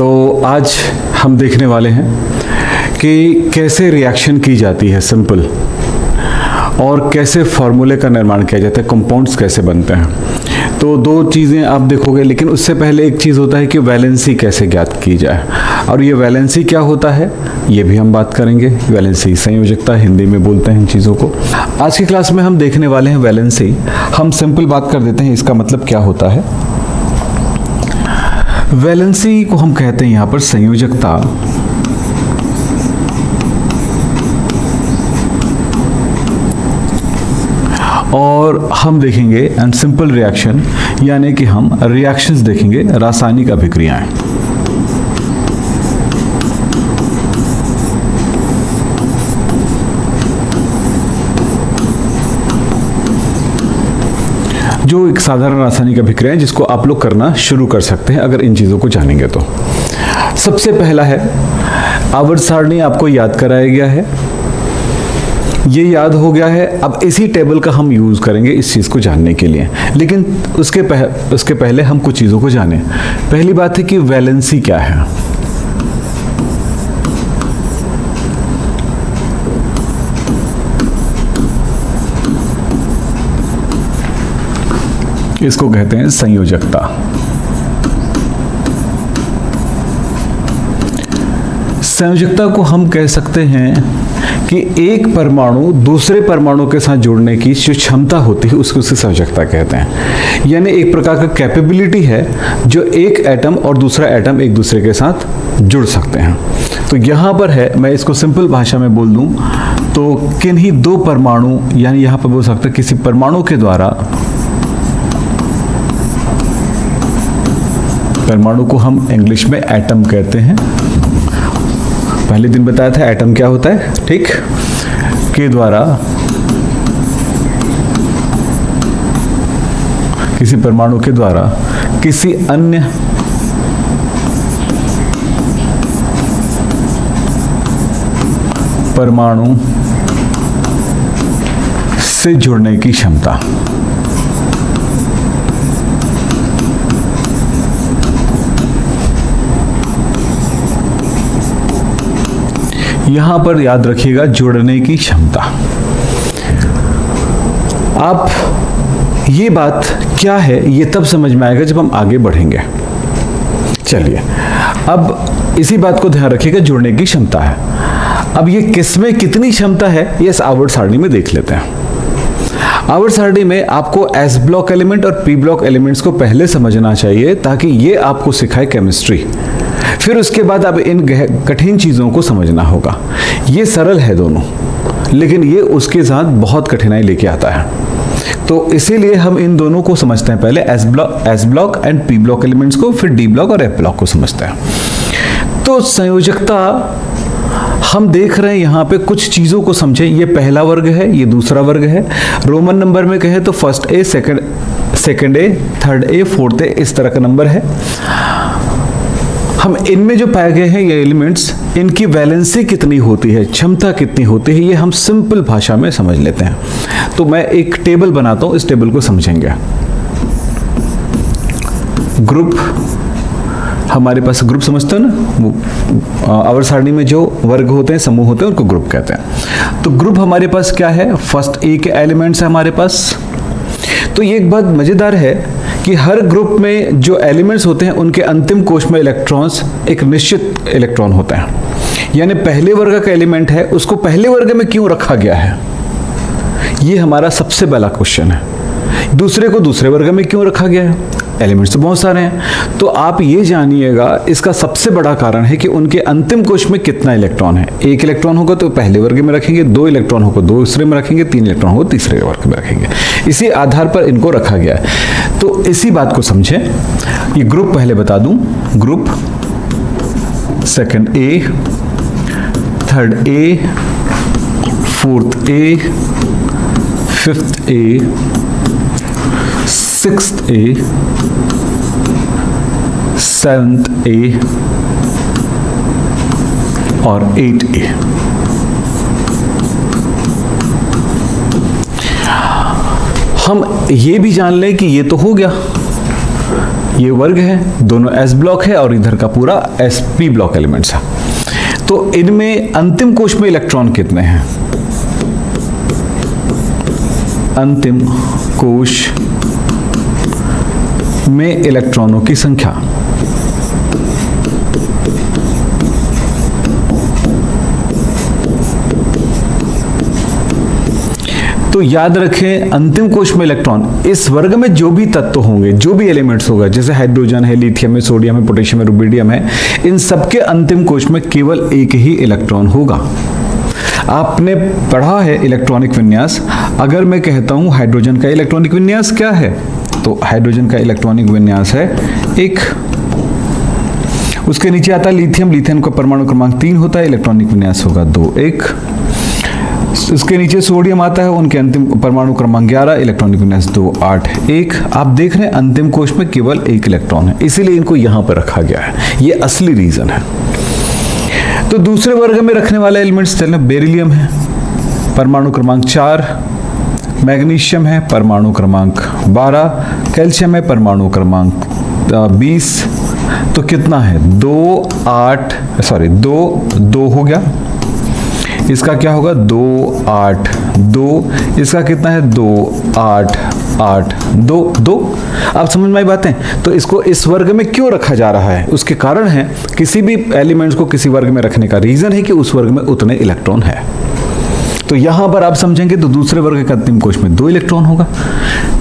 तो आज हम देखने वाले हैं कि कैसे रिएक्शन की जाती है सिंपल, और कैसे फार्मूले का निर्माण किया जाता है, कंपाउंड्स कैसे बनते हैं। तो दो चीज़ें आप देखोगे, लेकिन उससे पहले एक चीज़ होता है कि वैलेंसी कैसे ज्ञात की जाए, और ये वैलेंसी क्या होता है ये भी हम बात करेंगे। वैलेंसी संयोजकता हिंदी में बोलते हैं इन चीज़ों को। आज की क्लास में हम देखने वाले हैं वैलेंसी। हम सिंपल बात कर देते हैं इसका मतलब क्या होता है। वैलेंसी को हम कहते हैं यहाँ पर संयोजकता, और हम देखेंगे एंड सिंपल रिएक्शन, यानी कि हम रिएक्शंस देखेंगे, रासायनिक अभिक्रियाएं। जो एक साधारण रासायनिक अभिक्रिया है जिसको आप लोग करना शुरू कर सकते हैं अगर इन चीज़ों को जानेंगे तो। सबसे पहला है आवर्त सारणी, आपको याद कराया गया है, ये याद हो गया है। अब इसी टेबल का हम यूज़ करेंगे इस चीज़ को जानने के लिए, लेकिन उसके पहले हम कुछ चीज़ों को जानें। पहली बात है कि वैलेंसी क्या है। इसको कहते हैं संयोजकता। संयोजकता को हम कह सकते हैं कि एक परमाणु दूसरे परमाणु के साथ जुड़ने की जो क्षमता होती है उसको संयोजकता कहते हैं। यानी एक प्रकार का कैपेबिलिटी है जो एक एटम और दूसरा एटम एक दूसरे के साथ जुड़ सकते हैं। तो यहाँ पर है, मैं इसको सिंपल भाषा में बोल दूँ तो किन्हीं दो परमाणु, यानी यहाँ पर बोल सकते हैं किसी परमाणु के द्वारा, परमाणु को हम इंग्लिश में एटम कहते हैं, पहले दिन बताया था एटम क्या होता है, ठीक, के द्वारा किसी परमाणु के द्वारा किसी अन्य परमाणु से जुड़ने की क्षमता। यहां पर याद रखिएगा जुड़ने की क्षमता। आप ये बात क्या है ये तब समझ में आएगा जब हम आगे बढ़ेंगे। चलिए अब इसी बात को ध्यान रखिएगा, जुड़ने की क्षमता है। अब ये किसमें कितनी क्षमता है ये इस आवर्त सारणी में देख लेते हैं। आवर्त सारणी में आपको एस ब्लॉक एलिमेंट और पी ब्लॉक एलिमेंट्स को पहले समझना चाहिए ताकि ये आपको सिखाए केमिस्ट्री। फिर उसके बाद अब इन कठिन चीज़ों को समझना होगा। ये सरल है दोनों, लेकिन ये उसके साथ बहुत कठिनाई लेके आता है। तो इसीलिए हम इन दोनों को समझते हैं पहले, S block and P block elements को, फिर डी ब्लॉक और एफ ब्लॉक को समझते हैं। तो संयोजकता हम देख रहे हैं यहाँ पे, कुछ चीज़ों को समझें। ये पहला वर्ग है, ये दूसरा वर्ग है। रोमन नंबर में कहें तो first A, second A, third A, fourth A, इस तरह का नंबर है। हम इनमें जो पाए गए हैं ये एलिमेंट्स, इनकी वैलेंसी कितनी होती है, क्षमता कितनी होती है, ये हम सिंपल भाषा में समझ लेते हैं। तो मैं एक टेबल बनाता हूं, इस टेबल को समझेंगे। ग्रुप, हमारे पास ग्रुप समझते हो ना, आवर्त सारणी में जो वर्ग होते हैं, समूह होते हैं, उनको ग्रुप कहते हैं। तो ग्रुप हमारे पास क्या है, फर्स्ट ए के एलिमेंट्स है हमारे पास। तो ये एक बात मजेदार है कि हर ग्रुप में जो एलिमेंट्स होते हैं उनके अंतिम कोश में इलेक्ट्रॉन्स एक निश्चित इलेक्ट्रॉन होता है। यानी पहले वर्ग का एलिमेंट है, उसको पहले वर्ग में क्यों रखा गया है, ये हमारा सबसे बड़ा क्वेश्चन है। दूसरे को दूसरे वर्ग में क्यों रखा गया है, एलिमेंट्स तो बहुत सारे हैं। तो आप ये जानिएगा इसका सबसे बड़ा कारण है कि उनके अंतिम कोश में कितना इलेक्ट्रॉन है। एक इलेक्ट्रॉन होगा तो पहले वर्ग में रखेंगे, दो इलेक्ट्रॉन होगा दूसरे में रखेंगे, तीन इलेक्ट्रॉन होगा तीसरे वर्ग में रखेंगे। इसी आधार पर इनको रखा गया है। तो इसी बात को समझें। ये ग्रुप पहले बता दूं, group second A, third A, fourth A, fifth A, sixth A, seventh A और 8A। हम ये भी जान लें कि ये तो हो गया, ये वर्ग है, दोनों s ब्लॉक है और इधर का पूरा sp ब्लॉक एलिमेंट्स है। तो इनमें अंतिम कोश में इलेक्ट्रॉन कितने हैं? अंतिम कोश में इलेक्ट्रॉनों की संख्या, तो याद रखें अंतिम कोश में इलेक्ट्रॉन, इस वर्ग में जो भी तत्व होंगे, जो भी एलिमेंट्स होगा, जैसे हाइड्रोजन है, लिथियम है, सोडियम है, पोटेशियम है, रुबिडियम है, इन सबके अंतिम कोश में केवल एक ही इलेक्ट्रॉन होगा। आपने पढ़ा है इलेक्ट्रॉनिक विन्यास। अगर मैं कहता हूं हाइड्रोजन का इलेक्ट्रॉनिक विन्यास क्या है, तो हाइड्रोजन का इलेक्ट्रॉनिक विन्यास है 1। उसके नीचे आता है लिथियम, लिथियम का परमाणु क्रमांक 3 होता है, इलेक्ट्रॉनिक विन्यास होगा 2 1। उसके नीचे सोडियम आता है, उनके अंतिम परमाणु क्रमांक 11, इलेक्ट्रॉनिक विन्यास 2 8 1। आप देख रहे हैं अंतिम कोश में केवल एक इलेक्ट्रॉन है, इसीलिए इनको यहां पर रखा गया है, ये असली रीजन है। तो दूसरे वर्ग में रखने वाले एलिमेंट्स चलना, बेरिलियम है परमाणु क्रमांक 4, मैग्नीशियम है परमाणु क्रमांक 12, कैल्शियम है परमाणु क्रमांक 20। तो कितना है 2 2 हो गया, इसका क्या होगा 2 8 2, इसका कितना है 2 8 8 2 2। आप समझ में आई बातें? तो इसको इस वर्ग में क्यों रखा जा रहा है, उसके कारण है, किसी भी एलिमेंट्स को किसी वर्ग में रखने का रीजन है कि उस वर्ग में उतने इलेक्ट्रॉन है। तो यहां पर आप समझेंगे तो दूसरे वर्ग के अंतिम कोश में 2 इलेक्ट्रॉन होगा,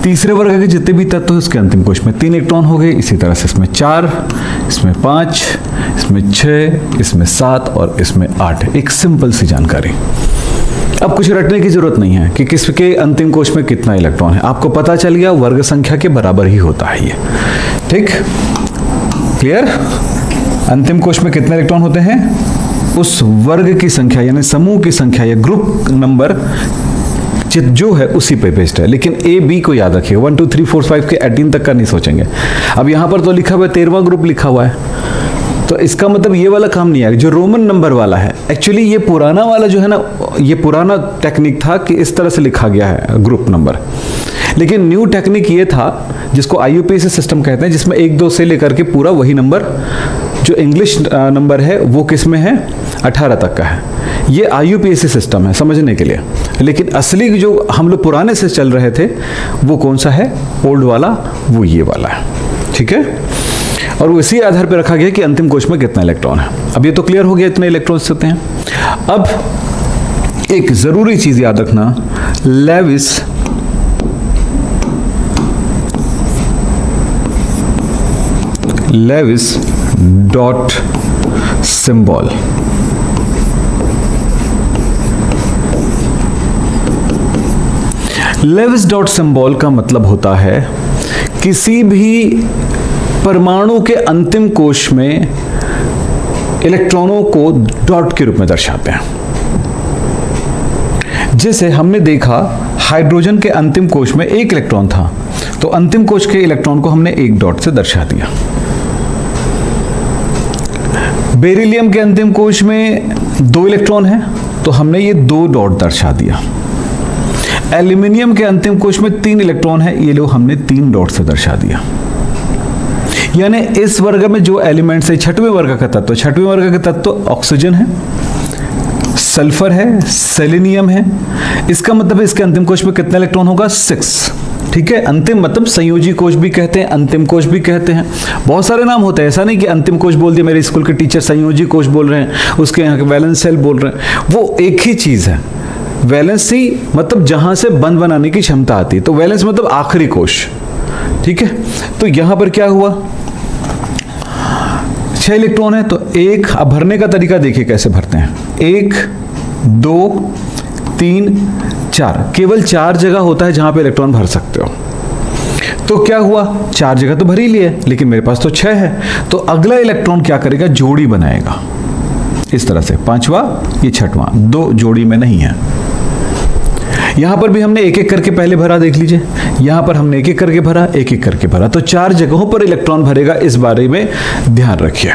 तीसरे वर्ग के जितने भी तत्व हैं उसके अंतिम कोश में 3 इलेक्ट्रॉन हो गए, इसी तरह से इसमें 4, इसमें 5, इसमें 6, इसमें 7 और इसमें 8। एक सिंपल सी जानकारी। अब कुछ रटने की जरूरत नहीं है कि किसके अंतिम कोश में कितना इलेक्ट्रॉन है, आपको पता चल गया वर्ग संख्या के बराबर ही होता है ये। ठीक, क्लियर? अंतिम कोश में कितने इलेक्ट्रॉन होते हैं? उस वर्ग की संख्या यानी समूह की संख्या या ग्रुप नंबर जो है उसी पे बेस्ड है। लेकिन ए बी को याद रखिए, 1 2 3 4 5 के 18 तक का नहीं सोचेंगे। अब यहां पर तो लिखा हुआ है 13वां ग्रुप लिखा हुआ है, तो इसका मतलब ये वाला काम नहीं आएगा जो रोमन नंबर वाला है। एक्चुअली ये पुराना वाला जो है ना, ये पुराना टेक्निक था कि इस तरह से लिखा गया है ग्रुप नंबर। लेकिन न्यू टेक्निक ये था जिसको IUPAC सिस्टम कहते हैं, जिसमें 1 2 से लेकर के पूरा वही नंबर जो इंग्लिश नंबर है वो किस में है 18 तक का है। ये IUPAC सिस्टम है समझने के लिए। लेकिन असली जो हम लोग पुराने से चल रहे थे वो कौन सा है, ओल्ड वाला, वो ये वाला है। ठीक है, और उसी आधार पर रखा गया कि अंतिम कोश में कितना इलेक्ट्रॉन है। अब ये तो क्लियर हो गया इतने इलेक्ट्रॉन्स होते हैं। अब एक जरूरी चीज याद रखना, Lewis dot symbol. Lewis dot symbol का मतलब होता है किसी भी परमाणु के अंतिम कोश में इलेक्ट्रॉनों को डॉट के रूप में दर्शाते हैं। जैसे हमने देखा हाइड्रोजन के अंतिम कोश में 1 इलेक्ट्रॉन था, तो अंतिम कोश के इलेक्ट्रॉन को हमने 1 डॉट से दर्शा दिया। बेरिलियम के अंतिम कोश में 2 इलेक्ट्रॉन है, तो हमने ये 2 डॉट दर्शा दिया। एल्यूमिनियम के अंतिम कोश में 3 इलेक्ट्रॉन है, ये लो हमने 3 डॉट से दर्शा दिया। यानी इस वर्ग में जो एलिमेंट्स है, छठवें वर्ग का तत्व, छठवें वर्ग का तत्व ऑक्सीजन है, सल्फर है, सेलेनियम है। इसका मतलब है इसके अंतिम कोश में कितना इलेक्ट्रॉन होगा 6। ठीक है, अंतिम मतलब संयोजी कोश भी कहते हैं, अंतिम कोश भी कहते हैं, बहुत सारे नाम होते हैं। ऐसा नहीं कि अंतिम कोश बोल दिया, मेरे स्कूल के टीचर संयोजी कोश बोल रहे हैं, उसके यहाँ के वैलेंस सेल बोल रहे हैं, वो एक ही चीज है। वैलेंसी मतलब जहां से बंध बनाने की क्षमता आती है, तो वैलेंस मतलब आखिरी कोश। ठीक है, तो यहां पर क्या हुआ 6 इलेक्ट्रॉन है, तो 1, अब भरने का तरीका देखिए कैसे भरते हैं, 1 2 3 4, केवल 4 जगह होता है जहां पे इलेक्ट्रॉन भर सकते हो। तो क्या हुआ 4 जगह तो भर ही लिए, लेकिन मेरे पास तो 6 है, तो अगला इलेक्ट्रॉन क्या करेगा, जोड़ी बनाएगा इस तरह से, 5वां ये 6वां, 2 जोड़ी में नहीं है। यहां पर भी हमने एक एक करके पहले भरा, देख लीजिए यहां पर हमने एक एक करके भरा, एक एक करके भरा, तो 4 जगहों पर इलेक्ट्रॉन भरेगा, इस बारे में ध्यान रखिए।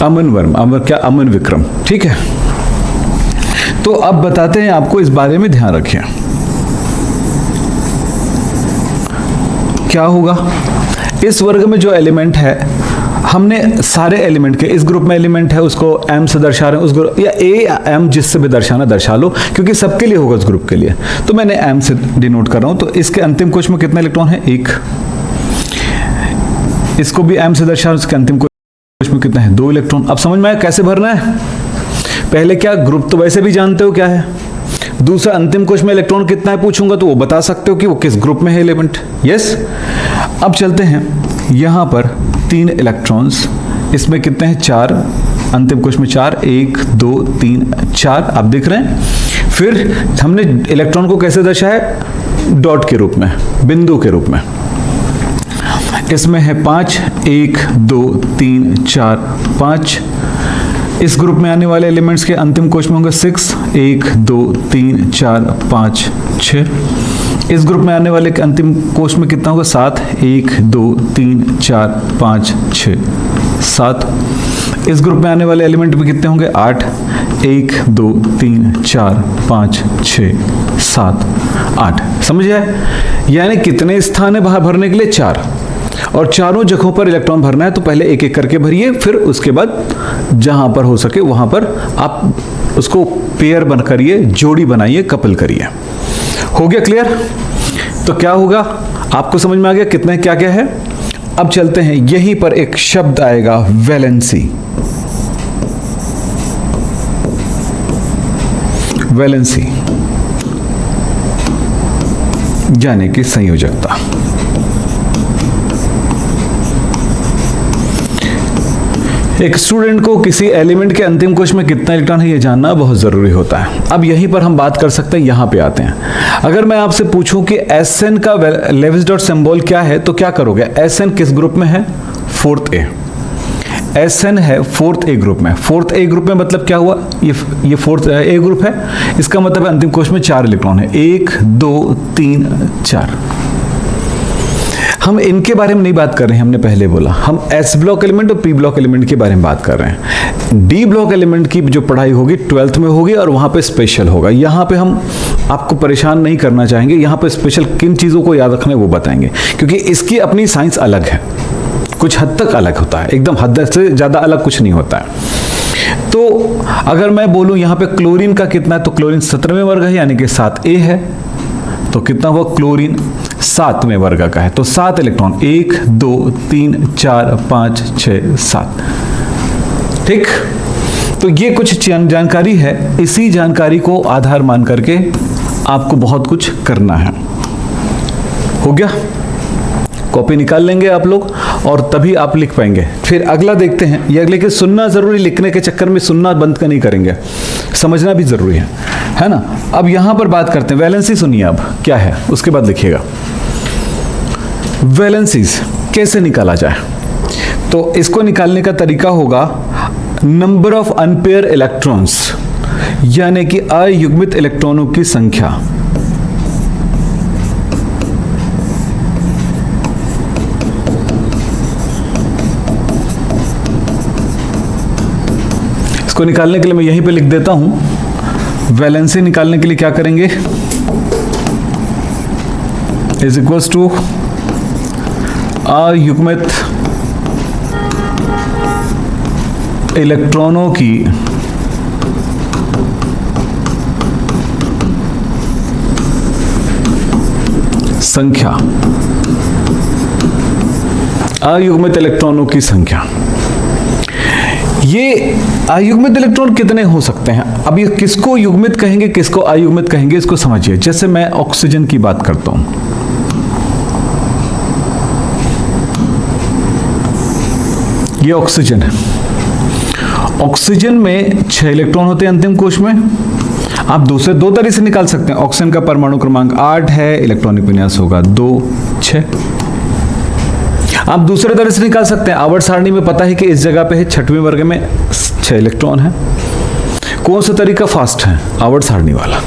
अमन वर्म, अमन विक्रम। ठीक है, तो अब बताते हैं आपको, इस बारे में ध्यान रखिए क्या होगा। इस वर्ग में जो एलिमेंट है, हमने सारे एलिमेंट के, इस ग्रुप में एलिमेंट है उसको m से दर्शा रहे हैं, उस ग्रुप या a या m जिससे भी दर्शाना दर्शा लो, क्योंकि सबके लिए होगा उस ग्रुप के लिए, तो मैंने m से डिनोट कर रहा हूं। तो इसके अंतिम कोश में कितने इलेक्ट्रॉन है? 1। इसको भी m से दर्शा रहा हूं, इसके अंतिम कोश में कितने हैं? 2 इलेक्ट्रॉन। अब समझ में आया कैसे भरना है? पहले क्या, ग्रुप तो वैसे भी जानते हो क्या है, दूसरा अंतिम कोश में इलेक्ट्रॉन कितना है पूछूंगा तो वो बता सकते हो कि वो किस ग्रुप में है एलिमेंट। यस। अब चलते हैं, यहां पर 3 इलेक्ट्रॉन्स, इसमें कितने हैं? 4, अंतिम कोश में 4, 1 2 3 4, आप देख रहे हैं। फिर हमने इलेक्ट्रॉन को कैसे दर्शाया? डॉट के रूप में, बिंदु के रूप में। इसमें है 5, 1 2 3 4 5। इस ग्रुप में आने वाले एलिमेंट्स के अंतिम कोश में होंगे 6, 1 2 3 4 5 6। इस ग्रुप में आने वाले के अंतिम कोश में कितना होगा? 7, 1 2 3 4 5 6 7। इस ग्रुप में आने वाले एलिमेंट में कितने होंगे? 8, 1 2 3 4 5 6 7 8। समझ आए? यानी कितने स्थान है बाहर भरने के लिए? 4, और चारों जगहों पर इलेक्ट्रॉन भरना है तो पहले एक एक करके भरिए, फिर उसके बाद जहां पर हो सके वहां पर आप उसको पेयर बन करिए, जोड़ी बनाइए, कपल करिए। हो गया क्लियर? तो क्या होगा, आपको समझ में आ गया कितने क्या क्या है। अब चलते हैं, यहीं पर एक शब्द आएगा वैलेंसी। वैलेंसी यानी कि संयोजकता। एक स्टूडेंट को किसी एलिमेंट के अंतिम कोश में कितना इलेक्ट्रॉन है ये जानना बहुत जरूरी होता है। अब यहीं पर हम बात कर सकते हैं, यहां पे आते हैं। अगर मैं आपसे पूछूं कि Sn का लेविस डॉट सिंबल क्या है तो क्या करोगे? Sn किस ग्रुप में है? 4th A। Sn है 4th A ग्रुप में। 4th A ग्रुप में मतलब क्या हुआ? ये 4th A ग्रुप है, इसका मतलब अंतिम कोश में 4 इलेक्ट्रॉन है, 1 2 3 4। हम इनके बारे में नहीं बात कर रहे हैं, हमने पहले बोला हम S ब्लॉक एलिमेंट और P ब्लॉक एलिमेंट के बारे में बात कर रहे हैं। D ब्लॉक एलिमेंट की जो पढ़ाई होगी 12th में होगी और वहां पे स्पेशल होगा। यहाँ पे हम आपको परेशान नहीं करना चाहेंगे, यहाँ पे स्पेशल किन चीज़ों को याद रखना है वो बताएंगे, क्योंकि इसकी अपनी साइंस अलग है, कुछ हद तक अलग होता है, एकदम हद से ज़्यादा अलग कुछ नहीं होता है। तो अगर मैं बोलूँ यहाँ पे क्लोरीन का कितना है तो क्लोरीन 17वें वर्ग है, यानी कि 7A है। तो कितना हुआ? क्लोरीन 7वें वर्ग का है, तो 7 इलेक्ट्रॉन, 1 2 3 4 5 6 7। ठीक, तो ये कुछ जानकारी है, इसी जानकारी को आधार मान करके आपको बहुत कुछ करना है। हो गया? कॉपी निकाल लेंगे आप लोग और तभी आप लिख पाएंगे। फिर अगला देखते हैं, ये लेकिन सुनना जरूरी, लिखने के चक्कर में सुनना बंद कर नहीं करेंगे, समझना भी जरूरी है ना। अब यहां पर बात करते हैं वैलेंसी। सुनिए अब क्या है, उसके बाद लिखिएगा। वैलेंसीज कैसे निकाला जाए? तो इसको निकालने का तरीका होगा नंबर ऑफ अनपेयर इलेक्ट्रॉन्स, यानी कि अयुग्मित इलेक्ट्रॉनों की संख्या। इसको निकालने के लिए मैं यहीं पे लिख देता हूं। वैलेंसी निकालने के लिए क्या करेंगे? इज इक्वल्स टू अयुग्मित इलेक्ट्रॉनों की संख्या, अयुग्मित इलेक्ट्रॉनों की संख्या। ये अयुग्मित इलेक्ट्रॉन कितने हो सकते हैं? अब ये किसको युग्मित कहेंगे, किसको अयुग्मित कहेंगे, इसको समझिए। जैसे मैं ऑक्सीजन की बात करता हूं, ये ऑक्सीजन है। ऑक्सीजन में 6 इलेक्ट्रॉन होते हैं अंतिम कोश में। आप दूसरे दो तरह से निकाल सकते हैं। ऑक्सीजन का परमाणु क्रमांक 8 है, इलेक्ट्रॉनिक विन्यास होगा 2 6। आप दूसरे तरह से निकाल सकते हैं। आवर्त सारणी में पता है कि इस जगह पे है 6वें वर्ग में 6 इलेक्ट्रॉन है। कौन सा तरीका फास्ट है? आवर्त सारणी वाला।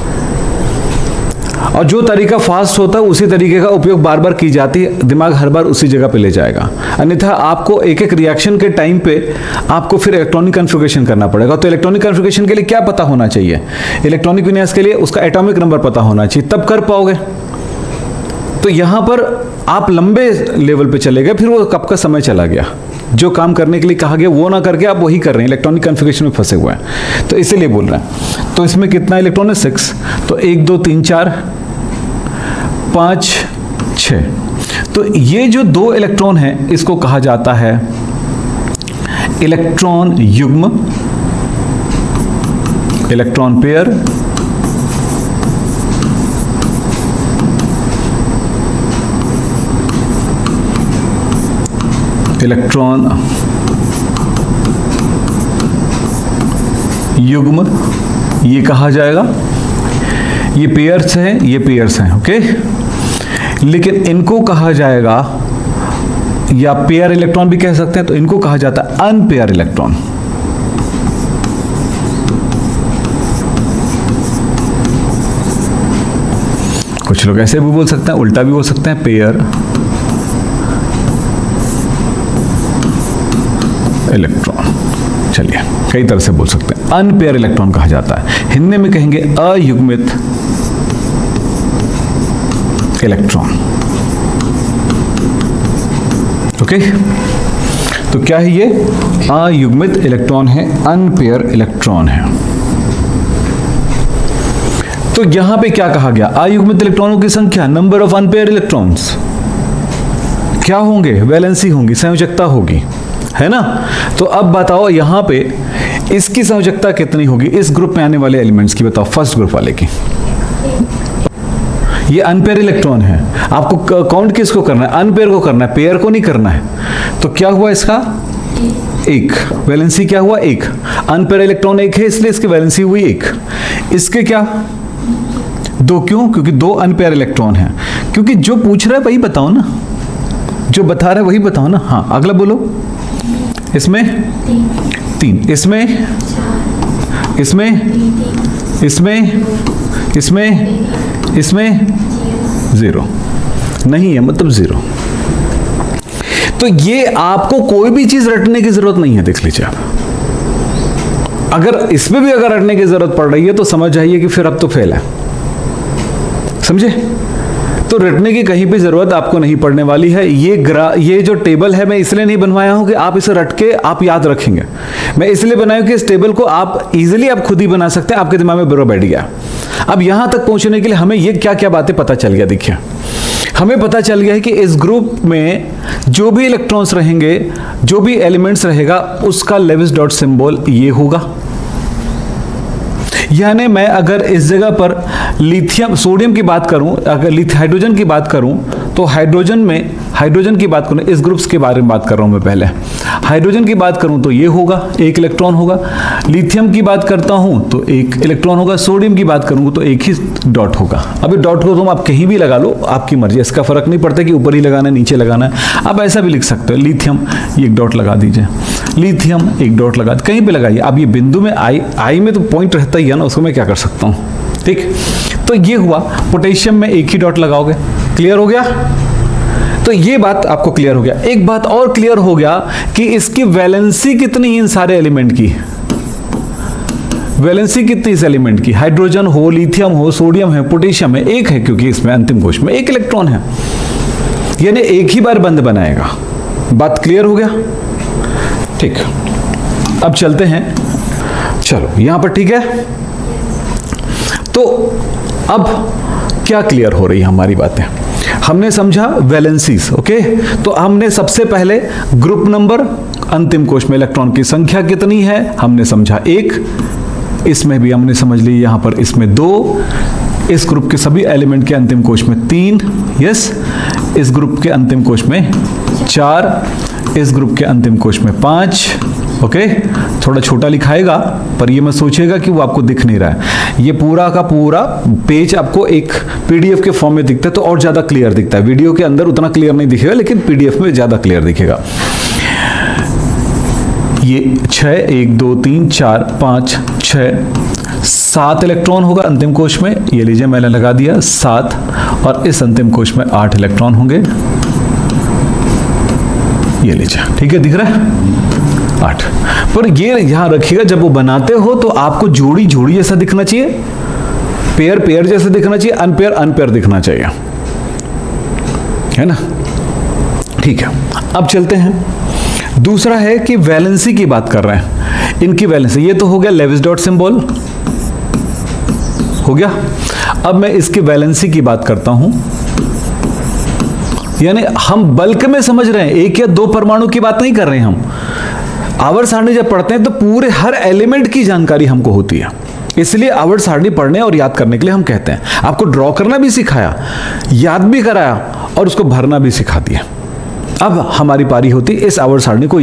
और जो तरीका फास्ट होता है उसी तरीके का उपयोग बार बार की जाती है, दिमाग हर बार उसी जगह पे ले जाएगा। अन्यथा आपको एक एक रिएक्शन के टाइम पे आपको फिर इलेक्ट्रॉनिक कन्फिगरेशन करना पड़ेगा। तो इलेक्ट्रॉनिक कन्फिगरेशन के लिए क्या पता होना चाहिए? इलेक्ट्रॉनिक विन्यास के लिए उसका एटॉमिक नंबर पता होना चाहिए, तब कर पाओगे। तो यहां पर आप लंबे लेवल पे चले गए, फिर वो कब का समय चला गया, जो काम करने के लिए कहा गया वो ना करके आप वही कर रहे हैं, इलेक्ट्रॉनिक कन्फिगरेशन में फंसे हुए हैं, तो इसीलिए बोल रहे हैं। तो इसमें कितना इलेक्ट्रॉन है? 6। तो 1 2 3 4 5 6। तो ये जो 2 इलेक्ट्रॉन है इसको कहा जाता है इलेक्ट्रॉन युग्म, इलेक्ट्रॉन पेयर, इलेक्ट्रॉन युग्म ये कहा जाएगा। ये पेयर्स हैं, ये पेयर्स हैं, ओके। लेकिन इनको कहा जाएगा, या पेयर इलेक्ट्रॉन भी कह सकते हैं, तो इनको कहा जाता है अनपेयर इलेक्ट्रॉन। कुछ लोग ऐसे भी बोल सकते हैं, उल्टा भी बोल सकते हैं, पेयर इलेक्ट्रॉन। चलिए कई तरह से बोल सकते हैं। अनपेयर इलेक्ट्रॉन कहा जाता है, हिंदी में कहेंगे अयुग्मित इलेक्ट्रॉन, ओके। तो क्या है ये? अयुग्मित इलेक्ट्रॉन है, अनपेयर इलेक्ट्रॉन है। तो यहां पे क्या कहा गया? अयुग्मित इलेक्ट्रॉनों की संख्या, नंबर ऑफ अनपेयर इलेक्ट्रॉन्स क्या होंगे? वैलेंसी होंगी, संयोजकता होगी, है ना। तो अब बताओ यहां पे इसकी संयोजकता कितनी होगी इस ग्रुप में आने वाले एलिमेंट्स की? बताओ, फर्स्ट ग्रुप वाले की। ये अनपेयर इलेक्ट्रॉन है, आपको काउंट किसको करना है? अनपेयर को करना है, पेयर को नहीं करना है। तो क्या हुआ इसका? 1। वैलेंसी क्या हुआ? 1। अनपेयर इलेक्ट्रॉन 1 है, इसलिए इसकी वैलेंसी हुई 1। इसके क्या? 2। क्यों? क्योंकि 2 अनपेयर इलेक्ट्रॉन हैं। क्योंकि जो पूछ रहा है वही बताओ ना, जो बता रहा है वही बताओ ना। हाँ, अगला बोलो। इसमें 3, इसमें, इसमें, इसमें, इसमें 0 नहीं है, मतलब 0। तो ये आपको कोई भी चीज रटने की जरूरत नहीं है, देख लीजिए आप। अगर इसमें भी अगर रटने की जरूरत पड़ रही है तो समझ जाइए कि फिर अब तो फेल है, समझे। तो रटने की कहीं भी जरूरत आपको नहीं पड़ने वाली है। ये जो टेबल है मैं इसलिए नहीं बनवाया हूं कि आप इसे रट के आप याद रखेंगे, मैं इसलिए बनाया हूं कि इस टेबल को आप इजीली आप खुद ही बना सकते हैं, आपके दिमाग में बरोबर बैठ गया। अब यहां तक पहुंचने के लिए हमें ये क्या क्या बातें पता चल गया? देखिए, हमें पता चल गया है कि इस ग्रुप में जो भी इलेक्ट्रॉन्स रहेंगे, जो भी एलिमेंट्स रहेगा, उसका लेविस डॉट सिंबल ये होगा। यानी मैं अगर इस जगह पर लिथियम, सोडियम की बात करूं, अगर हाइड्रोजन की बात करूं, तो हाइड्रोजन की बात करूं, इस ग्रुप्स के बारे में बात कर रहा हूं मैं पहले। हाइड्रोजन की बात करूं तो ये होगा, 1 इलेक्ट्रॉन होगा। लिथियम की बात करता हूं तो 1 इलेक्ट्रॉन होगा। सोडियम की बात करूंगा तो 1 ही डॉट होगा। अभी डॉट को तुम आप कहीं भी लगा लो, आपकी मर्जी, इसका फर्क नहीं पड़ता कि ऊपर ही लगाना है नीचे लगाना है। आप ऐसा भी लिख सकते हो, लिथियम 1 डॉट लगा दीजिए, लिथियम 1 डॉट लगा, कहीं पे लगाइए। अब ये बिंदु में आई में तो पॉइंट रहता ही है ना, उसको मैं क्या कर सकता हूं, ठीक। तो ये हुआ। पोटेशियम में 1 ही डॉट लगाओगे, क्लियर हो गया। तो ये बात आपको क्लियर हो गया। एक बात और क्लियर हो गया कि इसकी वैलेंसी कितनी है इन सारे एलिमेंट की। वैलेंसी कितनी इस एलिमेंट की? हाइड्रोजन हो, लिथियम हो, सोडियम है, पोटेशियम है, 1 है, क्योंकि इसमें अंतिम कोश में 1 इलेक्ट्रॉन है, यानी 1 ही बार बंध बनाएगा। बात क्लियर हो गया, ठीक। अब चलते हैं, चलो यहां पर, ठीक है। तो अब क्या क्लियर हो रही है हमारी बातें? हमने समझा वैलेंसीज, ओके। तो हमने सबसे पहले ग्रुप नंबर, अंतिम कोश में इलेक्ट्रॉन की संख्या कितनी है हमने समझा 1। इसमें भी हमने समझ ली, यहां पर इसमें 2, इस ग्रुप के सभी एलिमेंट के अंतिम कोश में 3, यस, इस ग्रुप के अंतिम कोश में 4, इस ग्रुप के अंतिम कोश में 5, ओके। थोड़ा छोटा लिखाएगा, पर ये मत सोचिएगा कि वो आपको दिख नहीं रहा है। ये पूरा का पूरा पेज आपको एक पीडीएफ के फॉर्म में दिखता है, तो और ज्यादा क्लियर दिखता है। वीडियो के अंदर उतना क्लियर नहीं दिखेगा, लेकिन पीडीएफ में ज्यादा क्लियर दिखेगा। ये 6, 1 2 3 4 5 6 7 इलेक्ट्रॉन होगा अंतिम कोश में। ये लीजिए, मैंने लगा दिया 7, और इस अंतिम कोश में 8 इलेक्ट्रॉन होंगे। ये लीजिए, ठीक है, दिख रहा है 8। पर ये यहां रखिएगा, जब वो बनाते हो तो आपको जोड़ी जोड़ी जैसा दिखना चाहिए, पेयर पेयर जैसा दिखना चाहिए, अनपेयर अनपेयर दिखना चाहिए। है ना। ठीक है, अब चलते हैं। दूसरा है कि वैलेंसी की बात कर रहे हैं, इनकी वैलेंसी। ये तो हो गया लेविस डॉट सिंबल, हो गया। अब मैं इसकी वैलेंसी की बात करता हूं, यानी हम बल्क में समझ रहे हैं, एक या दो परमाणु की बात नहीं कर रहे हैं हम। आवर्त सारणी जब पढ़ते हैं तो पूरे हर एलिमेंट की जानकारी हमको होती है, इसलिए आवर्त सारणी पढ़ने और याद करने के लिए हम कहते हैं। आपको ड्रॉ करना भी सिखाया, याद भी कराया और उसको भरना भी सिखा दिया। अब हमारी पारी होती इस आवर्त सारणी को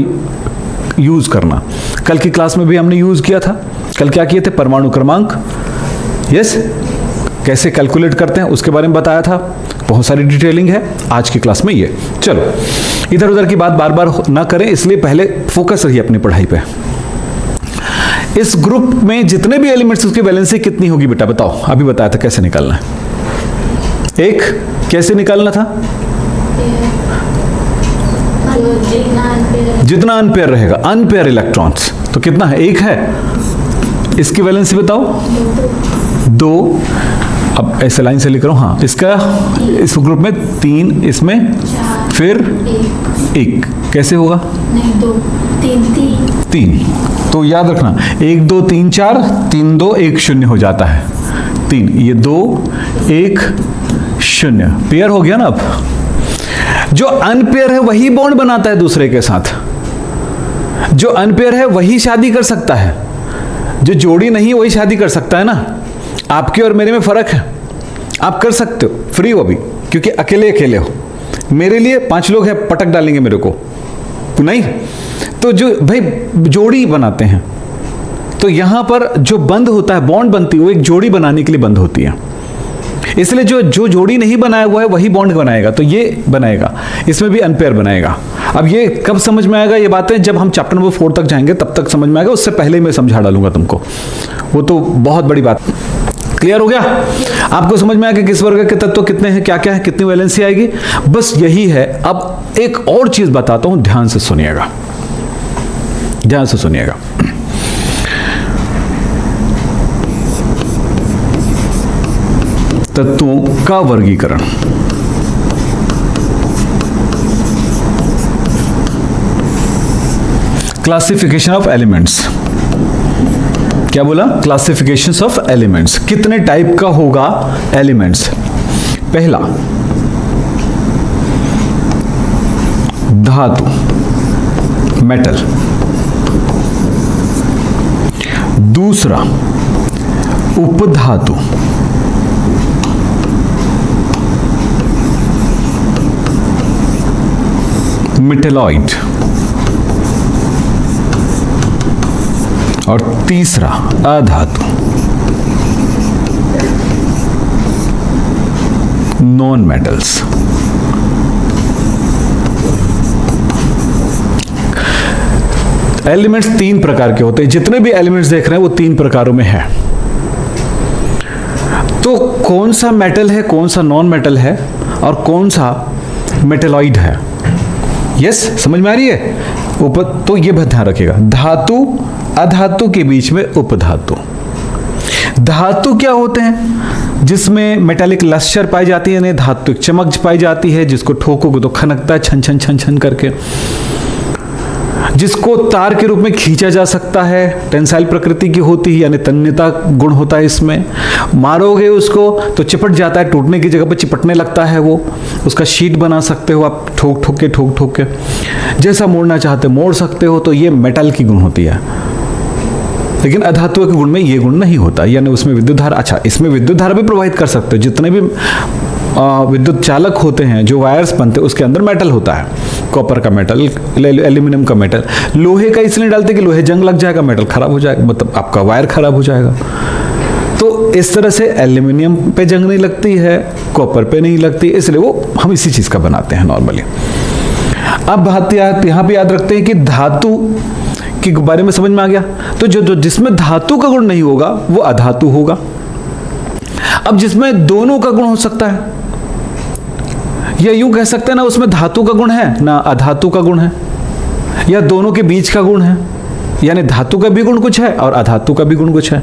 यूज करना। कल की क्लास में भी हमने यूज किया था। कल क्या किए थे? परमाणु क्रमांक, यस, कैसे कैलकुलेट करते हैं उसके बारे में बताया था। बहुत सारी डिटेलिंग है आज की क्लास में। ये चलो इधर उधर की बात बार बार ना करें, इसलिए पहले फोकस रहिए अपनी पढ़ाई पे। इस ग्रुप में जितने भी एलिमेंट्स, उसकी वैलेंसी कितनी होगी बेटा बताओ? अभी बताया था कैसे निकालना है। एक कैसे निकालना था? जितना अनपेयर रहेगा, अनपेयर इलेक्ट्रॉन्स। तो कितना है? एक है। इसकी वैलेंसी बताओ? 2। अब ऐसे लाइन से लिख रहा हूं। हाँ, इसका इस ग्रुप में 3, इसमें फिर 1। कैसे होगा? नहीं, 2 3 तो याद रखना 1 2 3 4, 3 2 1 0 हो जाता है 3। ये 2 1 0 पेयर हो गया ना। अब जो अनपेयर है वही बॉन्ड बनाता है दूसरे के साथ। जो अनपेयर है वही शादी कर सकता है, जो जोड़ी नहीं वही शादी कर सकता है ना। आपके और मेरे में फर्क है। आप कर सकते हो, फ्री हो अभी, क्योंकि अकेले अकेले हो। मेरे लिए 5 लोग हैं, पटक डालेंगे मेरे को नहीं। तो जो भाई जोड़ी बनाते हैं, तो यहां पर जो बंद होता है, बॉन्ड बनती है, वो एक जोड़ी बनाने के लिए बंद होती है। इसलिए जो जोड़ी नहीं बनाया हुआ है वही बॉन्ड बनाएगा। तो ये बनाएगा, इसमें भी अनपेयर बनाएगा। अब ये कब समझ में आएगा? ये बातें जब हम चैप्टर नंबर 4 तक जाएंगे तब तक समझ में आएगा। उससे पहले मैं समझा डालूंगा तुमको, वो तो बहुत बड़ी बात। क्लियर हो गया? आपको समझ में आया कि किस वर्ग के तत्व कितने हैं, क्या क्या है, कितनी वैलेंसी आएगी? बस यही है। अब एक और चीज बताता हूं, ध्यान से सुनिएगा, ध्यान से सुनिएगा। तत्वों का वर्गीकरण। Classification of elements. क्या बोला? Classification of elements. कितने टाइप का होगा एलिमेंट्स? पहला धातु, मेटल। दूसरा उपधातु, मेटेलॉइड। और तीसरा अधातु, नॉन मेटल्स। एलिमेंट्स 3 प्रकार के होते हैं। जितने भी एलिमेंट्स देख रहे हैं वो 3 प्रकारों में है। तो कौन सा मेटल है, कौन सा नॉन मेटल है और कौन सा मेटेलॉइड है? यस, समझ में आ रही है? तो ये ध्यान रखिएगा, धातु अधातु के बीच में उपधातु। धातु क्या होते हैं? जिसमें मेटालिक लस्चर पाई जाती है, यानी धातु चमक पाई जाती है, जिसको ठोकोगे तो खनकता है छन छन छन छन करके, जिसको तार के रूप में खींचा जा सकता है, टेंसाइल प्रकृति की होती है, यानी तन्यता गुण होता है इसमें। मारोगे उसको तो चिपट जाता है, टूटने की जगह पर चिपटने लगता है वो। उसका शीट बना सकते हो आप, ठोक ठोक के जैसा मोड़ना चाहते मोड़ सकते हो। तो ये मेटल की गुण होती है। लेकिन अधातु के गुण में ये गुण नहीं होता, यानी उसमें विद्युत धारा, अच्छा इसमें विद्युत धारा भी प्रवाहित कर सकते हो। जितने भी विद्युत चालक होते हैं, जो वायर्स बनते हैं, उसके अंदर मेटल होता है। कॉपर का मेटल, एल्यूमिनियम का मेटल। लोहे का इसलिए डालते कि लोहे जंग लग जाएगा, मेटल खराब हो जाएगा, मतलब आपका वायर खराब हो जाएगा। तो इस तरह से एल्यूमिनियम पे जंग नहीं लगती है, कॉपर पे नहीं लगती, इसलिए वो हम इसी चीज का बनाते हैं नॉर्मली। अब बात यहाँ पे याद रखते हैं कि धातु के बारे में समझ में आ गया। तो जो जिसमें धातु का गुण नहीं होगा वो अधातु होगा। अब जिसमें दोनों का गुण हो सकता है, या यूं कह सकते हैं ना, उसमें धातु का गुण है ना अधातु का गुण है, या दोनों के बीच का गुण है, यानी धातु का भी गुण कुछ है और अधातु का भी गुण कुछ है।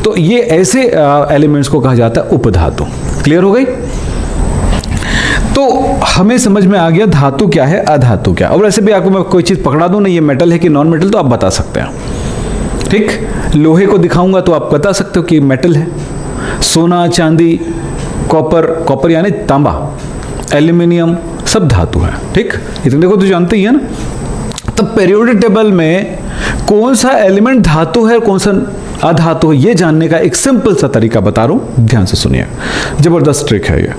तो ये ऐसे एलिमेंट्स को कहा जाता है उपधातु। क्लियर हो गई? तो हमें समझ में आ गया धातु क्या है, अधातु क्या। और वैसे भी आपको मैं कोई चीज पकड़ा दूं ना, ये मेटल है कि नॉन मेटल, तो आप बता सकते हैं। ठीक, लोहे को दिखाऊंगा तो आप बता सकते हो कि मेटल है। सोना, चांदी, कॉपर यानी तांबा, एल्यूमिनियम, सब धातु है। ठीक, इतने को तो जानते ही है ना। तब पीरियोडिक टेबल में कौन सा एलिमेंट धातु है, कौन सा अधातु है, ये जानने का एक सिंपल सा तरीका बता रहा हूं, ध्यान से सुनिए। जबरदस्त ट्रिक है ये,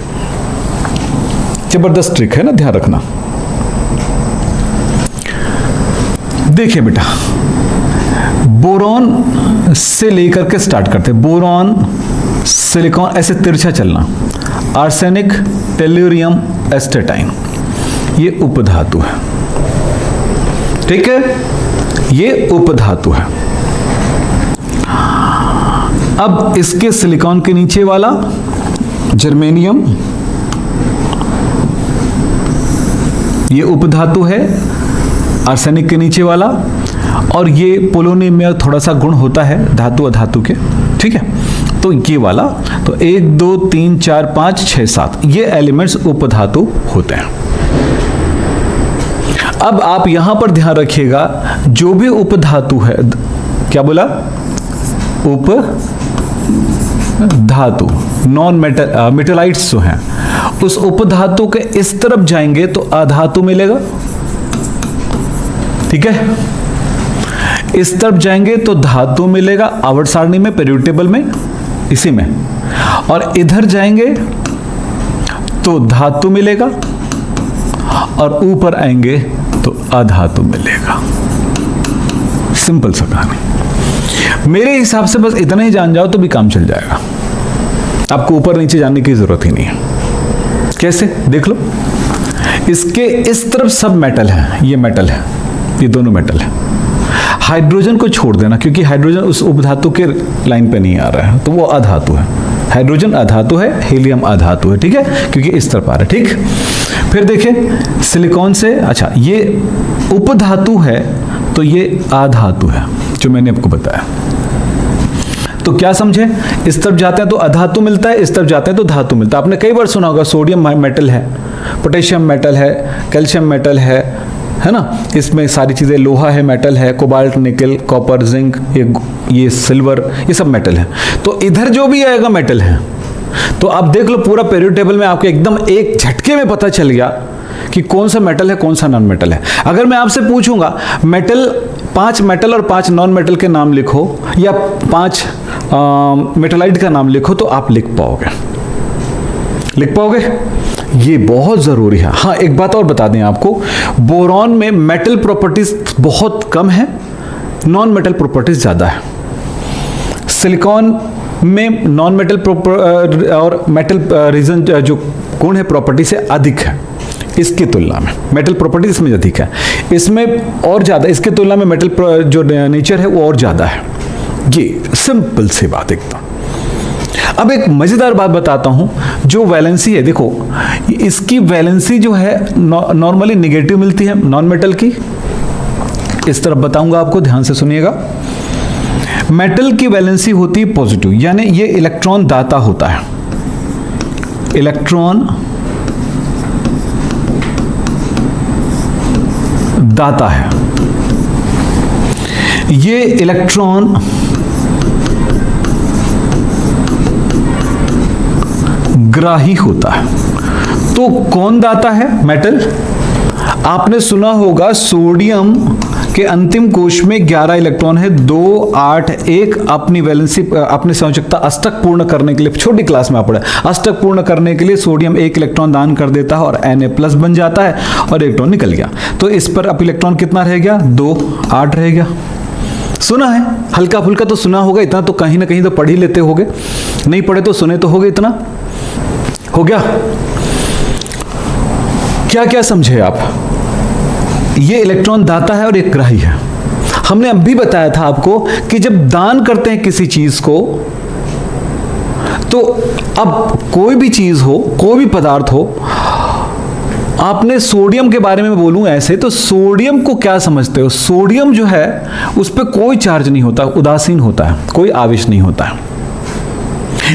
जबरदस्त ट्रिक है ना, ध्यान रखना। देखिए बेटा, बोरॉन से लेकर के स्टार्ट करते हैं। बोरॉन, सिलिकॉन, ऐसे तिरछा चलना। आर्सेनिक, टेल्यूरियम, एस्टेटाइन, ये उपधातु है। ठीक है, ये उपधातु है। अब इसके सिलिकॉन के नीचे वाला जर्मेनियम, ये उपधातु है। आर्सेनिक के नीचे वाला, और ये पोलोनियम में थोड़ा सा गुण होता है धातु अधातु के। ठीक है, तो ये वाला, तो 1 2 3 4 5 6 7 ये एलिमेंट्स उपधातु होते हैं। अब आप यहां पर ध्यान रखिएगा, जो भी उपधातु है, क्या बोला, उपधातु, नॉन मेटल, मेटलाइट्स जो हैं, उस उपधातु के इस तरफ जाएंगे तो अधातु मिलेगा। ठीक है, इस तरफ जाएंगे तो धातु मिलेगा, आवर्त सारणी में, पीरियोडिक टेबल में, इसी में। और इधर जाएंगे तो धातु मिलेगा, और ऊपर आएंगे तो अधातु मिलेगा। सिंपल सा कहानी। मेरे हिसाब से बस इतना ही जान जाओ तो भी काम चल जाएगा, आपको ऊपर नीचे जानने की जरूरत ही नहीं है। कैसे, देख लो, इसके इस तरफ सब मेटल है, ये मेटल है, ये दोनों मेटल है। हाइड्रोजन को छोड़ देना, क्योंकि हाइड्रोजन उस उपधातु के लाइन पे नहीं आ रहा है, तो वो अधातु है। हाइड्रोजन अधातु है, हीलियम अधातु है। ठीक है, क्योंकि इस तरफ आ रहा है। ठीक, फिर देखिए सिलिकॉन से, अच्छा ये उपधातु है तो ये अधातु है, जो मैंने आपको बताया। तो क्या समझे, इस तरफ जाते हैं तो अधातु मिलता है, इस तरफ जाते हैं तो धातु मिलता है। आपने कई बार सुना होगा सोडियम मेटल है, पोटेशियम मेटल है, कैल्शियम मेटल है ना, इसमें सारी चीजें, लोहा है, मेटल है, कोबाल्ट, निकल, कॉपर, जिंक, ये सिल्वर, ये सब मेटल है। तो इधर जो भी आएगा मेटल है। तो आप देख लो पूरा पीरियोडिक टेबल में आपको एकदम एक झटके में पता चल गया कि कौन सा मेटल है, कौन सा नॉन मेटल है। अगर मैं आपसे पूछूंगा मेटल, 5 मेटल और 5 नॉन मेटल के नाम लिखो, या 5 मेटलाइट का नाम लिखो, तो आप लिख पाओगे, लिख पाओगे? ये बहुत जरूरी है। हाँ, एक बात और बता दें आपको, बोरॉन में मेटल प्रॉपर्टीज बहुत कम है, नॉन मेटल प्रॉपर्टीज ज्यादा है। सिलिकॉन में नॉन मेटल और मेटल रीजन जो गुण है प्रॉपर्टी से अधिक है इसकी तुलना में, मेटल प्रॉपर्टी इसमें अधिक है, इसमें और ज्यादा, इसकी तुलना में मेटल जो नेचर है वो और ज्यादा है। ये सिंपल सी बात एकदम। अब एक मजेदार बात बताता हूं, जो वैलेंसी है, देखो इसकी वैलेंसी जो है नॉर्मली नेगेटिव मिलती है नॉन मेटल की। इस तरफ बताऊंगा आपको, ध्यान से सुनिएगा। मेटल की वैलेंसी होती है पॉजिटिव, यानी ये इलेक्ट्रॉन दाता होता है, इलेक्ट्रॉन दाता है। ये इलेक्ट्रॉन ग्राही होता है। तो कौन दाता है? मेटल। आपने सुना होगा सोडियम के अंतिम कोश में 11 इलेक्ट्रॉन है, 2, 8, 1। अपनी वैलेंसी, अपनी संयोजकता अष्टक पूर्ण करने के लिए, छोटी क्लास में आप पढ़े, अष्टक पूर्ण करने के लिए सोडियम 1 इलेक्ट्रॉन दान कर देता है और Na+ बन जाता है और इलेक्ट्रॉन निकल गया। तो इस पर अब इलेक्ट्रॉन कितना रह गया? 2, 8 रह गया। सुना है, हल्का फुल्का तो सुना होगा, इतना तो कहीं ना कहीं तो पढ़ ही लेते होगे, नहीं पढ़े तो सुने तो होगे, इतना हो गया। क्या क्या समझे आप? ये इलेक्ट्रॉन दाता है और एक ग्राही है। हमने अब भी बताया था आपको कि जब दान करते हैं किसी चीज को, तो अब कोई भी चीज हो, कोई भी पदार्थ हो, आपने सोडियम के बारे में बोलूं ऐसे, तो सोडियम को क्या समझते हो? सोडियम जो है उस पर कोई चार्ज नहीं होता, उदासीन होता है, कोई आवेश नहीं होता है।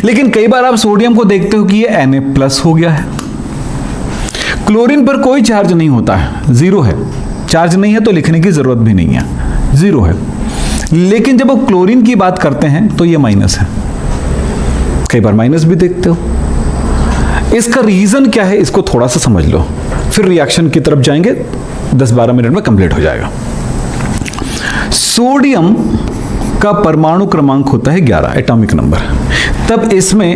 लेकिन कई बार आप सोडियम को देखते हो कि ये Na+ हो गया है। क्लोरीन पर कोई चार्ज नहीं होता है, जीरो है, चार्ज नहीं है तो लिखने की जरूरत भी नहीं है, जीरो है। लेकिन जब आप क्लोरीन की बात करते हैं तो ये माइनस है, कई बार माइनस भी देखते हो। इसका रीजन क्या है इसको थोड़ा सा समझ लो, फिर रिएक्शन की तरफ जाएंगे, 10-12 मिनट में कंप्लीट हो जाएगा। सोडियम का परमाणु क्रमांक होता है 11, एटॉमिक नंबर। तब इसमें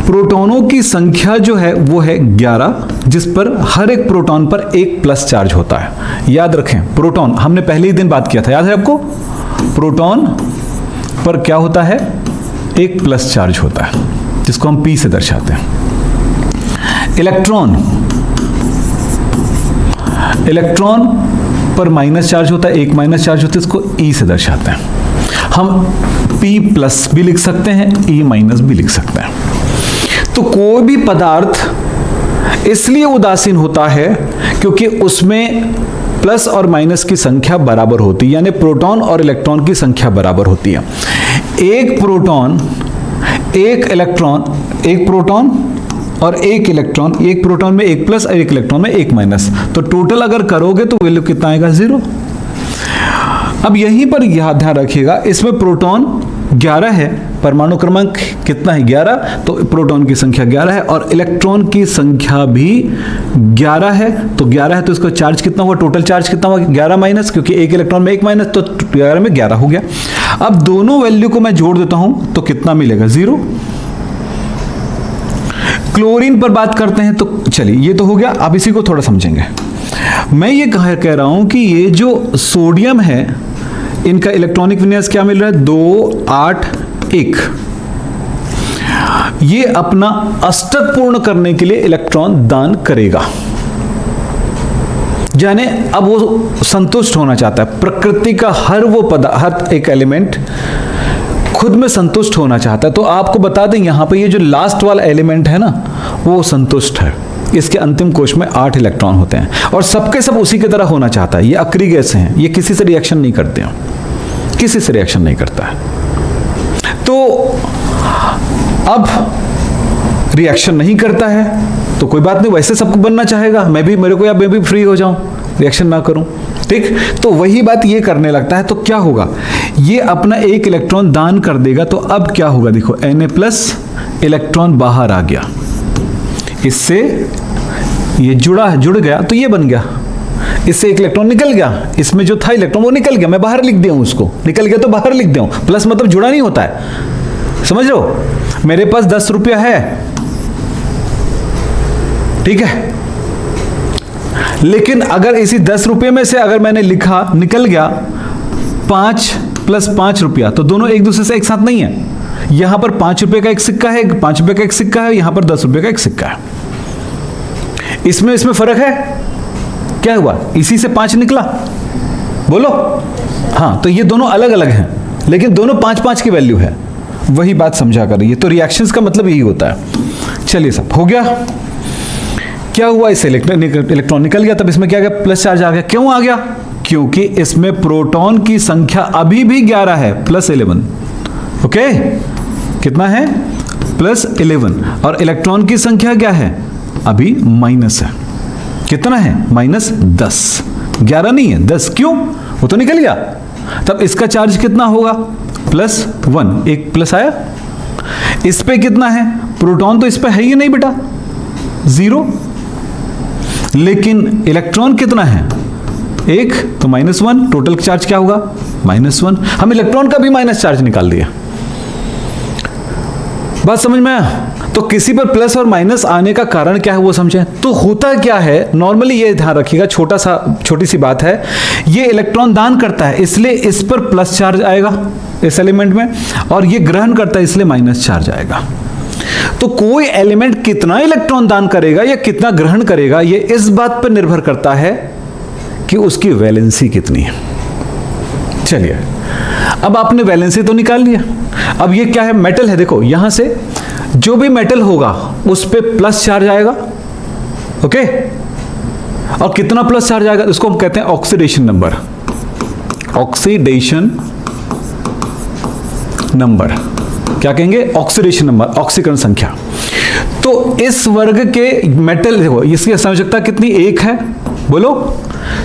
प्रोटॉनों की संख्या जो है वो है 11, जिस पर हर एक प्रोटॉन पर एक प्लस चार्ज होता है। याद रखें, प्रोटॉन हमने पहले ही दिन बात किया था, याद है आपको? प्रोटॉन पर क्या होता है? एक प्लस चार्ज होता है, जिसको हम P से दर्शाते हैं। इलेक्ट्रॉन पर माइनस चार्ज होता है, एक माइनस चार्ज होता है, इसको E से दर्शाते हैं। हम P प्लस भी लिख सकते हैं, E माइनस भी लिख सकते हैं। तो कोई भी पदार्थ इसलिए उदासीन होता है क्योंकि उसमें प्लस और माइनस की संख्या बराबर होती है, यानी प्रोटॉन और इलेक्ट्रॉन की संख्या बराबर होती है। एक प्रोटॉन और एक इलेक्ट्रॉन, एक प्रोटॉन में एक प्लस और एक इलेक्ट्रॉन में एक माइनस, तो टोटल अगर करोगे तो वैल्यू कितना आएगा? 0। अब यहीं पर ध्यान रखिएगा, इसमें प्रोटॉन 11 है, परमाणु क्रमांक कितना है? 11, तो प्रोटॉन की संख्या 11 है और इलेक्ट्रॉन की संख्या भी 11 है। तो 11 है तो इसका चार्ज कितना हुआ? टोटल चार्ज कितना हुआ? 11 माइनस, क्योंकि एक इलेक्ट्रॉन में एक माइनस, तो 11 में 11 हो गया। अब दोनों वैल्यू को मैं जोड़ देता हूं तो कितना मिलेगा? 0। क्लोरीन पर बात करते हैं तो चलिए ये तो हो गया, अब इसी को थोड़ा समझेंगे। मैं ये कह रहा हूं कि ये जो सोडियम है, इनका इलेक्ट्रॉनिक विन्यास क्या मिल रहा है? 2, 8, 1। ये अपना अष्टक पूर्ण करने के लिए इलेक्ट्रॉन दान करेगा, यानी अब वो संतुष्ट होना चाहता है। प्रकृति का हर वो पदार्थ, एक एलिमेंट खुद में संतुष्ट होना चाहता है। तो आपको बता दें, यहां पे ये जो लास्ट वाला एलिमेंट है ना, वो संतुष्ट है। इसके अंतिम कोश में 8 इलेक्ट्रॉन होते हैं और सबके सब उसी की तरह होना चाहता है। ये अक्रिय गैस हैं, ये किसी से रिएक्शन नहीं करते हैं, किसी से रिएक्शन नहीं करता है। तो अब रिएक्शन नहीं करता है तो कोई बात नहीं, वैसे सबको बनना चाहेगा, मैं भी फ्री हो जाऊं, रिएक्शन ना करूं, ठीक? तो वही बात ये करने लगता है। तो क्या होगा? ये अपना एक इलेक्ट्रॉन दान कर देगा। तो अब क्या होगा? देखो, Na+ इलेक्ट्रॉन बाहर आ गया, इससे ये जुड़ गया तो ये बन गया, इससे एक इलेक्ट्रॉन निकल गया, इसमें जो था इलेक्ट्रॉन वो निकल गया, मैं बाहर लिख दिया हूं उसको, निकल गया तो बाहर लिख दिया हूं। प्लस मतलब जुड़ा नहीं होता है, समझ लो। मेरे पास 10 रुपया है, ठीक है, लेकिन अगर इसी 10 रुपये में से अगर मैंने लिखा, निकल गया 5 + 5 रुपया, तो दोनों एक दूसरे से एक साथ नहीं है। यहां पर 5 रुपए का एक सिक्का है, 5 रुपए का एक सिक्का है, यहां पर 10 रुपए का एक सिक्का है। इसमें फर्क है। क्या हुआ? इसी से 5 निकला, बोलो। हाँ, तो ये दोनों अलग अलग हैं, लेकिन दोनों 5-5 की वैल्यू है। वही बात समझा कर रही है। तो रिएक्शंस का मतलब यही होता है। चलिए, सब हो गया। क्या हुआ? इससे इलेक्ट्रॉन निकल गया, तब इसमें क्या गया? प्लस चार्ज आ गया। क्यों आ गया? क्योंकि इसमें प्रोटॉन की संख्या अभी भी 11 है, +11। ओके, कितना है? +11। और इलेक्ट्रॉन की संख्या क्या है? अभी माइनस है। कितना है? -10। 11 नहीं है, 10। क्यों? वो तो निकल गया। तब इसका चार्ज कितना होगा? +1। एक प्लस आया। इस पे कितना है? प्रोटॉन तो इस पे है ही नहीं बेटा, 0। लेकिन इलेक्ट्रॉन कितना है? 1, तो -1। टोटल चार्ज क्या होगा? -1। हम इलेक्ट्रॉन का भी माइनस चार्ज निकाल दिया। बात समझ में आया? तो किसी पर प्लस और माइनस आने का कारण क्या है वो समझें। तो होता क्या है, नॉर्मली ये ध्यान रखिएगा, छोटी सी बात है। ये इलेक्ट्रॉन दान करता है, इसलिए इस पर प्लस चार्ज आएगा इस एलिमेंट में, और ये ग्रहण करता है, इसलिए माइनस चार्ज आएगा। तो कोई एलिमेंट कितना इलेक्ट्रॉन दान करेगा या कितना ग्रहण करेगा, ये इस बात पर निर्भर करता है कि उसकी वैलेंसी कितनी है। चलिए, अब आपने वैलेंसी तो निकाल लिया। अब ये क्या है? मेटल है। देखो, यहां से जो भी मेटल होगा उस पे प्लस चार्ज आएगा, ओके। और कितना प्लस चार्ज आएगा? उसको हम कहते हैं ऑक्सीडेशन नंबर। ऑक्सीडेशन नंबर क्या कहेंगे? ऑक्सीडेशन नंबर, ऑक्सीकरण संख्या। तो इस वर्ग के मेटल देखो, इसकी संयोजकता कितनी, 1 है, बोलो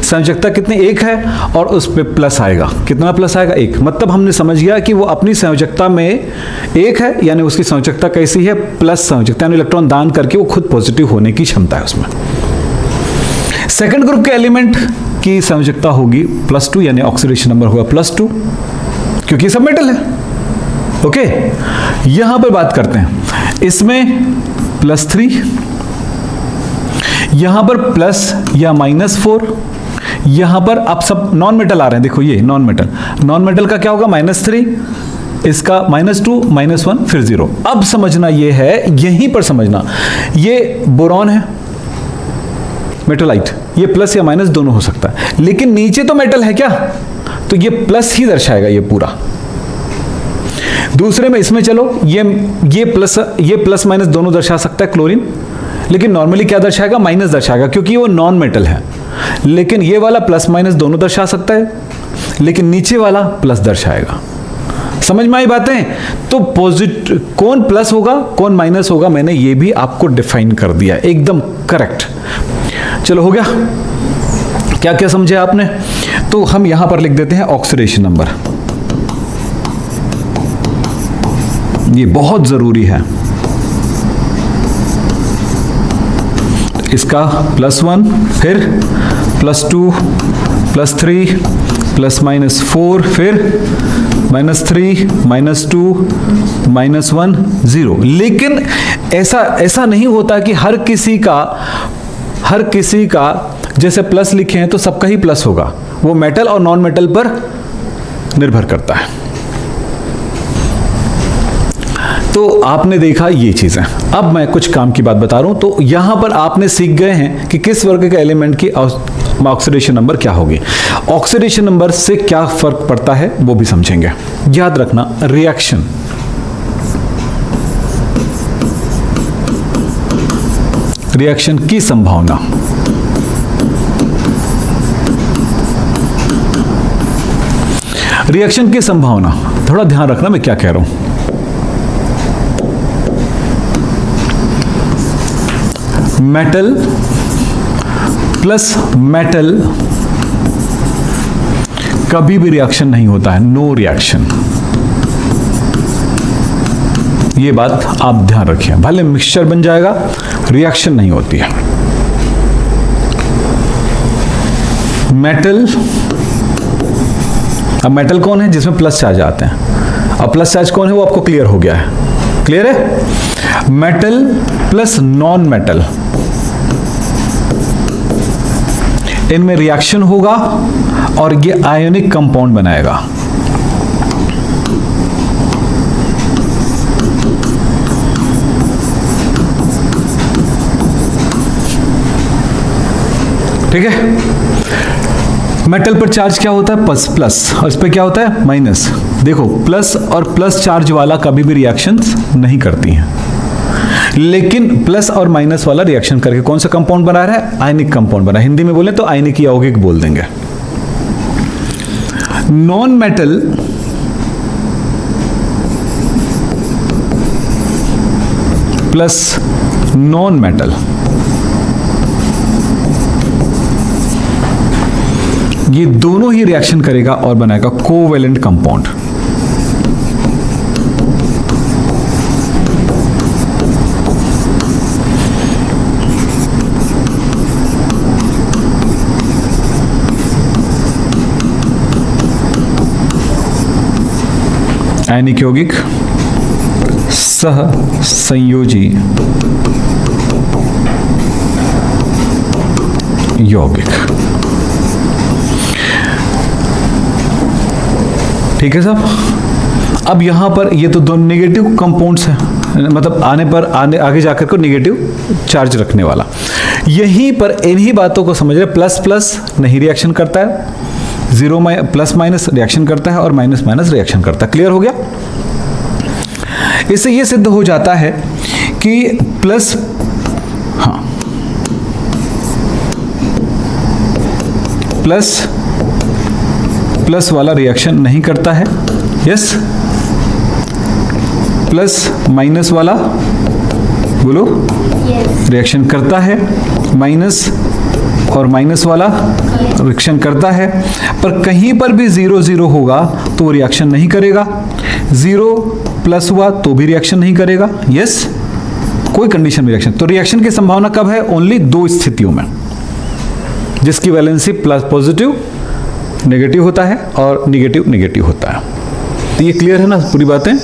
संयोजकता कितनी, 1 है, और उस पे प्लस आएगा, कितना प्लस आएगा, 1। मतलब हमने समझ गया कि वो अपनी संयोजकता में 1 है, यानी उसकी संयोजकता कैसी है, प्लस संयोजकता, यानी इलेक्ट्रॉन दान करके वो खुद पॉजिटिव होने की क्षमता है उसमें। सेकंड ग्रुप के एलिमेंट की संयोजकता होगी +2, यानी ऑक्सीडेशन नंबर होगा +2, क्योंकि सब मेटल है। ओके, यहां पर बात करते हैं, इसमें +3, यहां पर प्लस या -4, यहां पर अब सब नॉन मेटल आ रहे हैं, देखो ये नॉन मेटल का क्या होगा, -3, इसका -2, -1, फिर 0। अब समझना ये है, यहीं पर समझना, ये बोरॉन है, मेटलाइट, ये प्लस या माइनस दोनों हो सकता है, लेकिन नीचे तो मेटल है क्या, तो ये प्लस ही दर्शाएगा ये पूरा। दूसरे में इसमें चलो, ये प्लस माइनस दोनों दर्शा सकता है क्लोरीन, लेकिन नॉर्मली क्या दर्शाएगा, माइनस दर्शाएगा, क्योंकि वो नॉन मेटल है। लेकिन ये वाला प्लस माइनस दोनों दर्शा सकता है, लेकिन नीचे वाला प्लस दर्शाएगा। समझ में आई बातें? तो पॉजिटिव कौन प्लस होगा कौन माइनस होगा, मैंने ये भी आपको डिफाइन कर दिया, एकदम करेक्ट। चलो हो गया, क्या क्या समझे आपने? तो हम यहां पर लिख देते हैं ऑक्सीडेशन नंबर, ये बहुत जरूरी है। इसका +1, फिर +2, +3, ±4, फिर -3, -2, -1, 0। लेकिन ऐसा नहीं होता कि हर किसी का जैसे प्लस लिखे हैं तो सबका ही प्लस होगा, वो मेटल और नॉन मेटल पर निर्भर करता है। तो आपने देखा ये चीजें। अब मैं कुछ काम की बात बता रहा हूं। तो यहां पर आपने सीख गए हैं कि किस वर्ग के एलिमेंट की ऑक्सीडेशन नंबर क्या होगी। ऑक्सीडेशन नंबर से क्या फर्क पड़ता है वो भी समझेंगे। याद रखना, रिएक्शन की संभावना, रिएक्शन की संभावना, थोड़ा ध्यान रखना मैं क्या कह रहा हूं। मेटल प्लस मेटल कभी भी रिएक्शन नहीं होता है, नो रिएक्शन। ये बात आप ध्यान रखिए, भले मिक्सचर बन जाएगा, रिएक्शन नहीं होती है। मेटल, अब मेटल कौन है जिसमें प्लस चार्ज आते हैं, अब प्लस चार्ज कौन है वो आपको क्लियर हो गया है, क्लियर है। मेटल प्लस नॉन मेटल, इनमें रिएक्शन होगा और ये आयोनिक कंपाउंड बनाएगा। ठीक है। मेटल पर चार्ज क्या होता है, प्लस, और इस पर क्या होता है, माइनस। देखो प्लस और प्लस चार्ज वाला कभी भी रिएक्शंस नहीं करती हैं, लेकिन प्लस और माइनस वाला रिएक्शन करके कौन सा कंपाउंड बना रहा है, आयनिक कंपाउंड बना। हिंदी में बोले तो आयनिक या यौगिक बोल देंगे। Non metal plus non metal, ये दोनों ही रिएक्शन करेगा और बनाएगा कोवेलेंट कंपाउंड। आयनिक यौगिक सह संयोजी यौगिक। ठीक है साहब। अब यहां पर ये तो दो नेगेटिव कंपाउंड्स हैं, मतलब आगे जाकर को नेगेटिव चार्ज रखने वाला। यहीं पर इन्हीं बातों को समझ रहे, प्लस प्लस नहीं रिएक्शन करता है, जीरो प्लस माइनस रिएक्शन करता है और माइनस माइनस रिएक्शन करता है। क्लियर हो गया। इससे यह सिद्ध हो जाता है कि प्लस, हाँ, प्लस वाला रिएक्शन नहीं करता है, यस। प्लस माइनस वाला बोलो, यस, रिएक्शन करता है, माइनस और माइनस वाला रिएक्शन करता है, पर कहीं पर भी 0 0 होगा तो वो रिएक्शन नहीं करेगा, 0 प्लस हुआ तो भी रिएक्शन नहीं करेगा, यस, कोई कंडीशन में रिएक्शन। तो रिएक्शन की संभावना कब है? ओनली 2 स्थितियों में, जिसकी वैलेंसी प्लस पॉजिटिव नेगेटिव होता है और नेगेटिव नेगेटिव होता है। तो ये क्लियर है ना पूरी बातें?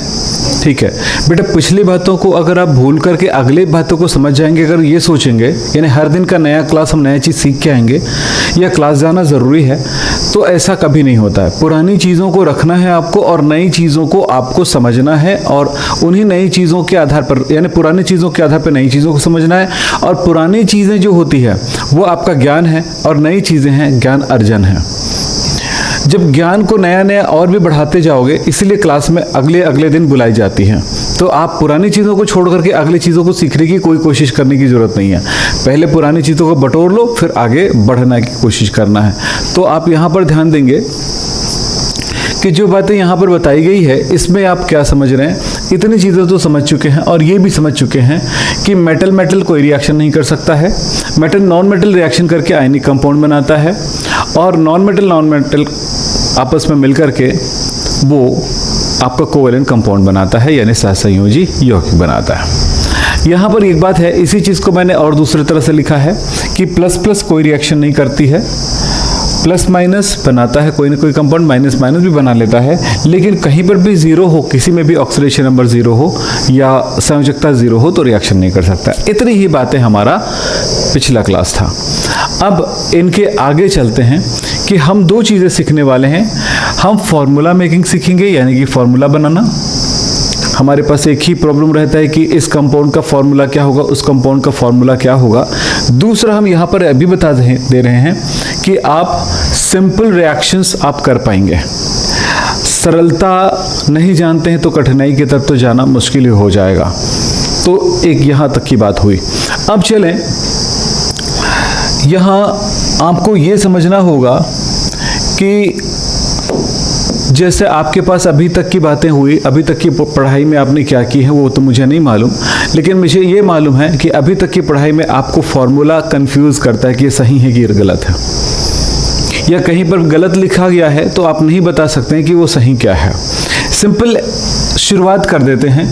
ठीक है बेटा, पिछली बातों को अगर आप भूल करके अगले बातों को समझ जाएंगे, अगर ये सोचेंगे यानी हर दिन का नया क्लास हम नया चीज़ सीख के आएंगे या क्लास जाना ज़रूरी है, तो ऐसा कभी नहीं होता है। पुरानी चीज़ों को रखना है आपको और नई चीज़ों को आपको समझना है, और उन्हीं नई चीज़ों के आधार पर यानी पुरानी चीज़ों के आधार पर नई चीज़ों को समझना है। और पुरानी चीज़ें जो होती है वो आपका ज्ञान है और नई चीज़ें हैं ज्ञान अर्जन है। जब ज्ञान को नया नया और भी बढ़ाते जाओगे, इसीलिए क्लास में अगले अगले दिन बुलाई जाती हैं। तो आप पुरानी चीज़ों को छोड़ करके अगली चीज़ों को सीखने की कोई कोशिश करने की ज़रूरत नहीं है। पहले पुरानी चीज़ों को बटोर लो, फिर आगे बढ़ने की कोशिश करना है। तो आप यहाँ पर ध्यान देंगे कि जो बातें यहाँ पर बताई गई है इसमें आप क्या समझ रहे हैं। इतनी चीज़ें तो समझ चुके हैं और ये भी समझ चुके हैं कि मेटल मेटल कोई रिएक्शन नहीं कर सकता है, मेटल नॉन मेटल रिएक्शन करके आयनिक कंपाउंड बनाता है, और नॉन मेटल आपस में मिलकर के वो आपका कोवेलेंट कंपाउंड बनाता है, यानी सहसंयोजी यौगिक बनाता है। यहाँ पर एक बात है, इसी चीज़ को मैंने और दूसरी तरह से लिखा है कि प्लस प्लस कोई रिएक्शन नहीं करती है, प्लस माइनस बनाता है कोई ना कोई कंपाउंड, माइनस माइनस भी बना लेता है, लेकिन कहीं पर भी 0 हो, किसी में भी ऑक्सीडेशन नंबर 0 हो या संयोजकता 0 हो तो रिएक्शन नहीं कर सकता। इतनी ही बातें हमारा पिछला क्लास था। अब इनके आगे चलते हैं कि हम 2 चीज़ें सीखने वाले हैं। हम फॉर्मूला मेकिंग सीखेंगे, यानी कि फॉर्मूला बनाना। हमारे पास एक ही प्रॉब्लम रहता है कि इस कंपाउंड का फॉर्मूला क्या होगा, उस कंपाउंड का फॉर्मूला क्या होगा। दूसरा, हम यहाँ पर अभी बता दे रहे हैं कि आप सिंपल रिएक्शंस आप कर पाएंगे। सरलता नहीं जानते हैं तो कठिनाई की तरफ तो जाना मुश्किल ही हो जाएगा। तो एक यहाँ तक की बात हुई। अब चलें, यहाँ आपको ये समझना होगा कि जैसे आपके पास अभी तक की बातें हुई, अभी तक की पढ़ाई में आपने क्या की है वो तो मुझे नहीं मालूम, लेकिन मुझे ये मालूम है कि अभी तक की पढ़ाई में आपको फॉर्मूला कंफ्यूज करता है कि ये सही है कि ये गलत है, या कहीं पर गलत लिखा गया है तो आप नहीं बता सकते हैं कि वो सही क्या है। सिंपल शुरुआत कर देते हैं।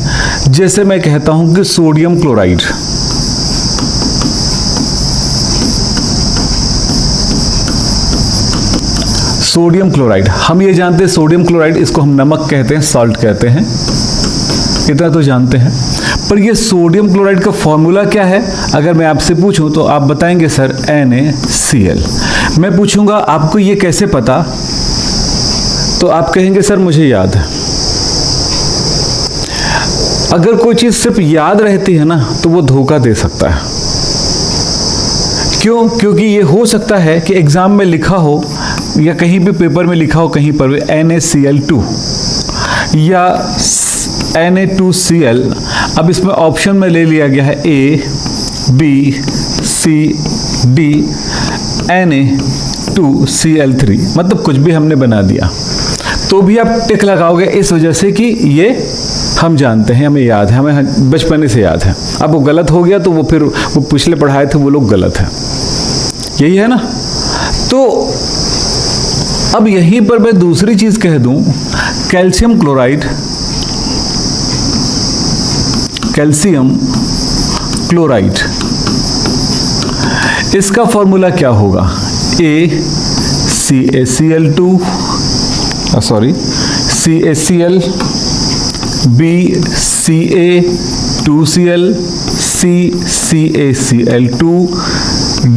जैसे मैं कहता हूं कि सोडियम क्लोराइड, सोडियम क्लोराइड, हम ये जानते हैं सोडियम क्लोराइड, इसको हम नमक कहते हैं, सॉल्ट कहते हैं, इतना तो जानते हैं। पर ये सोडियम क्लोराइड का फॉर्मूला क्या है अगर मैं आपसे पूछूं तो आप बताएंगे सर NaCl। मैं पूछूंगा आपको ये कैसे पता, तो आप कहेंगे सर मुझे याद है। अगर कोई चीज़ सिर्फ याद रहती है ना तो वो धोखा दे सकता है। क्यों? क्योंकि ये हो सकता है कि एग्जाम में लिखा हो या कहीं भी पेपर में लिखा हो, कहीं पर भी NaCl2 या Na2Cl। अब इसमें ऑप्शन में ले लिया गया है A, B, C, D, Na2Cl3, मतलब कुछ भी हमने बना दिया, तो भी आप टिक लगाओगे इस वजह से कि ये हम जानते हैं, हमें याद है, हमें बचपन से याद है। अब वो गलत हो गया तो वो फिर वो पिछले पढ़ाए थे वो लोग गलत है, यही है ना। तो अब यहीं पर मैं दूसरी चीज कह दूं, कैल्शियम क्लोराइड, कैल्शियम क्लोराइड, इसका फॉर्मूला क्या होगा? CaCl2 CaCl, BCa2Cl, CCaCl2,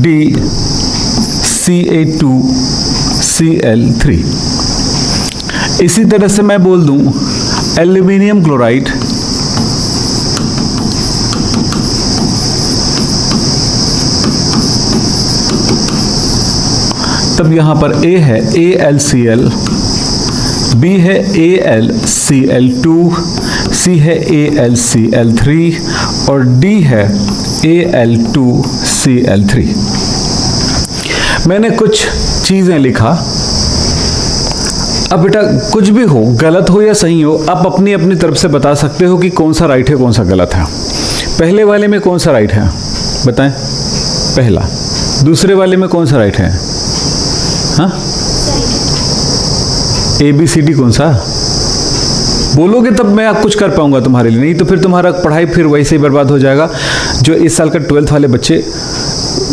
DCa2Cl3। इसी तरह से मैं बोल दूं एल्यूमिनियम क्लोराइड, तब यहां पर A है AlCl, B है AlCl2, C है AlCl3 और D है Al2Cl3। मैंने कुछ चीजें लिखा। अब बेटा कुछ भी हो, गलत हो या सही हो, आप अपनी अपनी तरफ से बता सकते हो कि कौन सा राइट है कौन सा गलत है। पहले वाले में कौन सा राइट है बताएं? पहला। दूसरे वाले में कौन सा राइट है? हाँ, ABCD कौन सा? बोलोगे तब मैं आप कुछ कर पाऊंगा तुम्हारे लिए, नहीं तो फिर तुम्हारा पढ़ाई फिर वैसे ही बर्बाद हो जाएगा। जो इस साल का 12th वाले बच्चे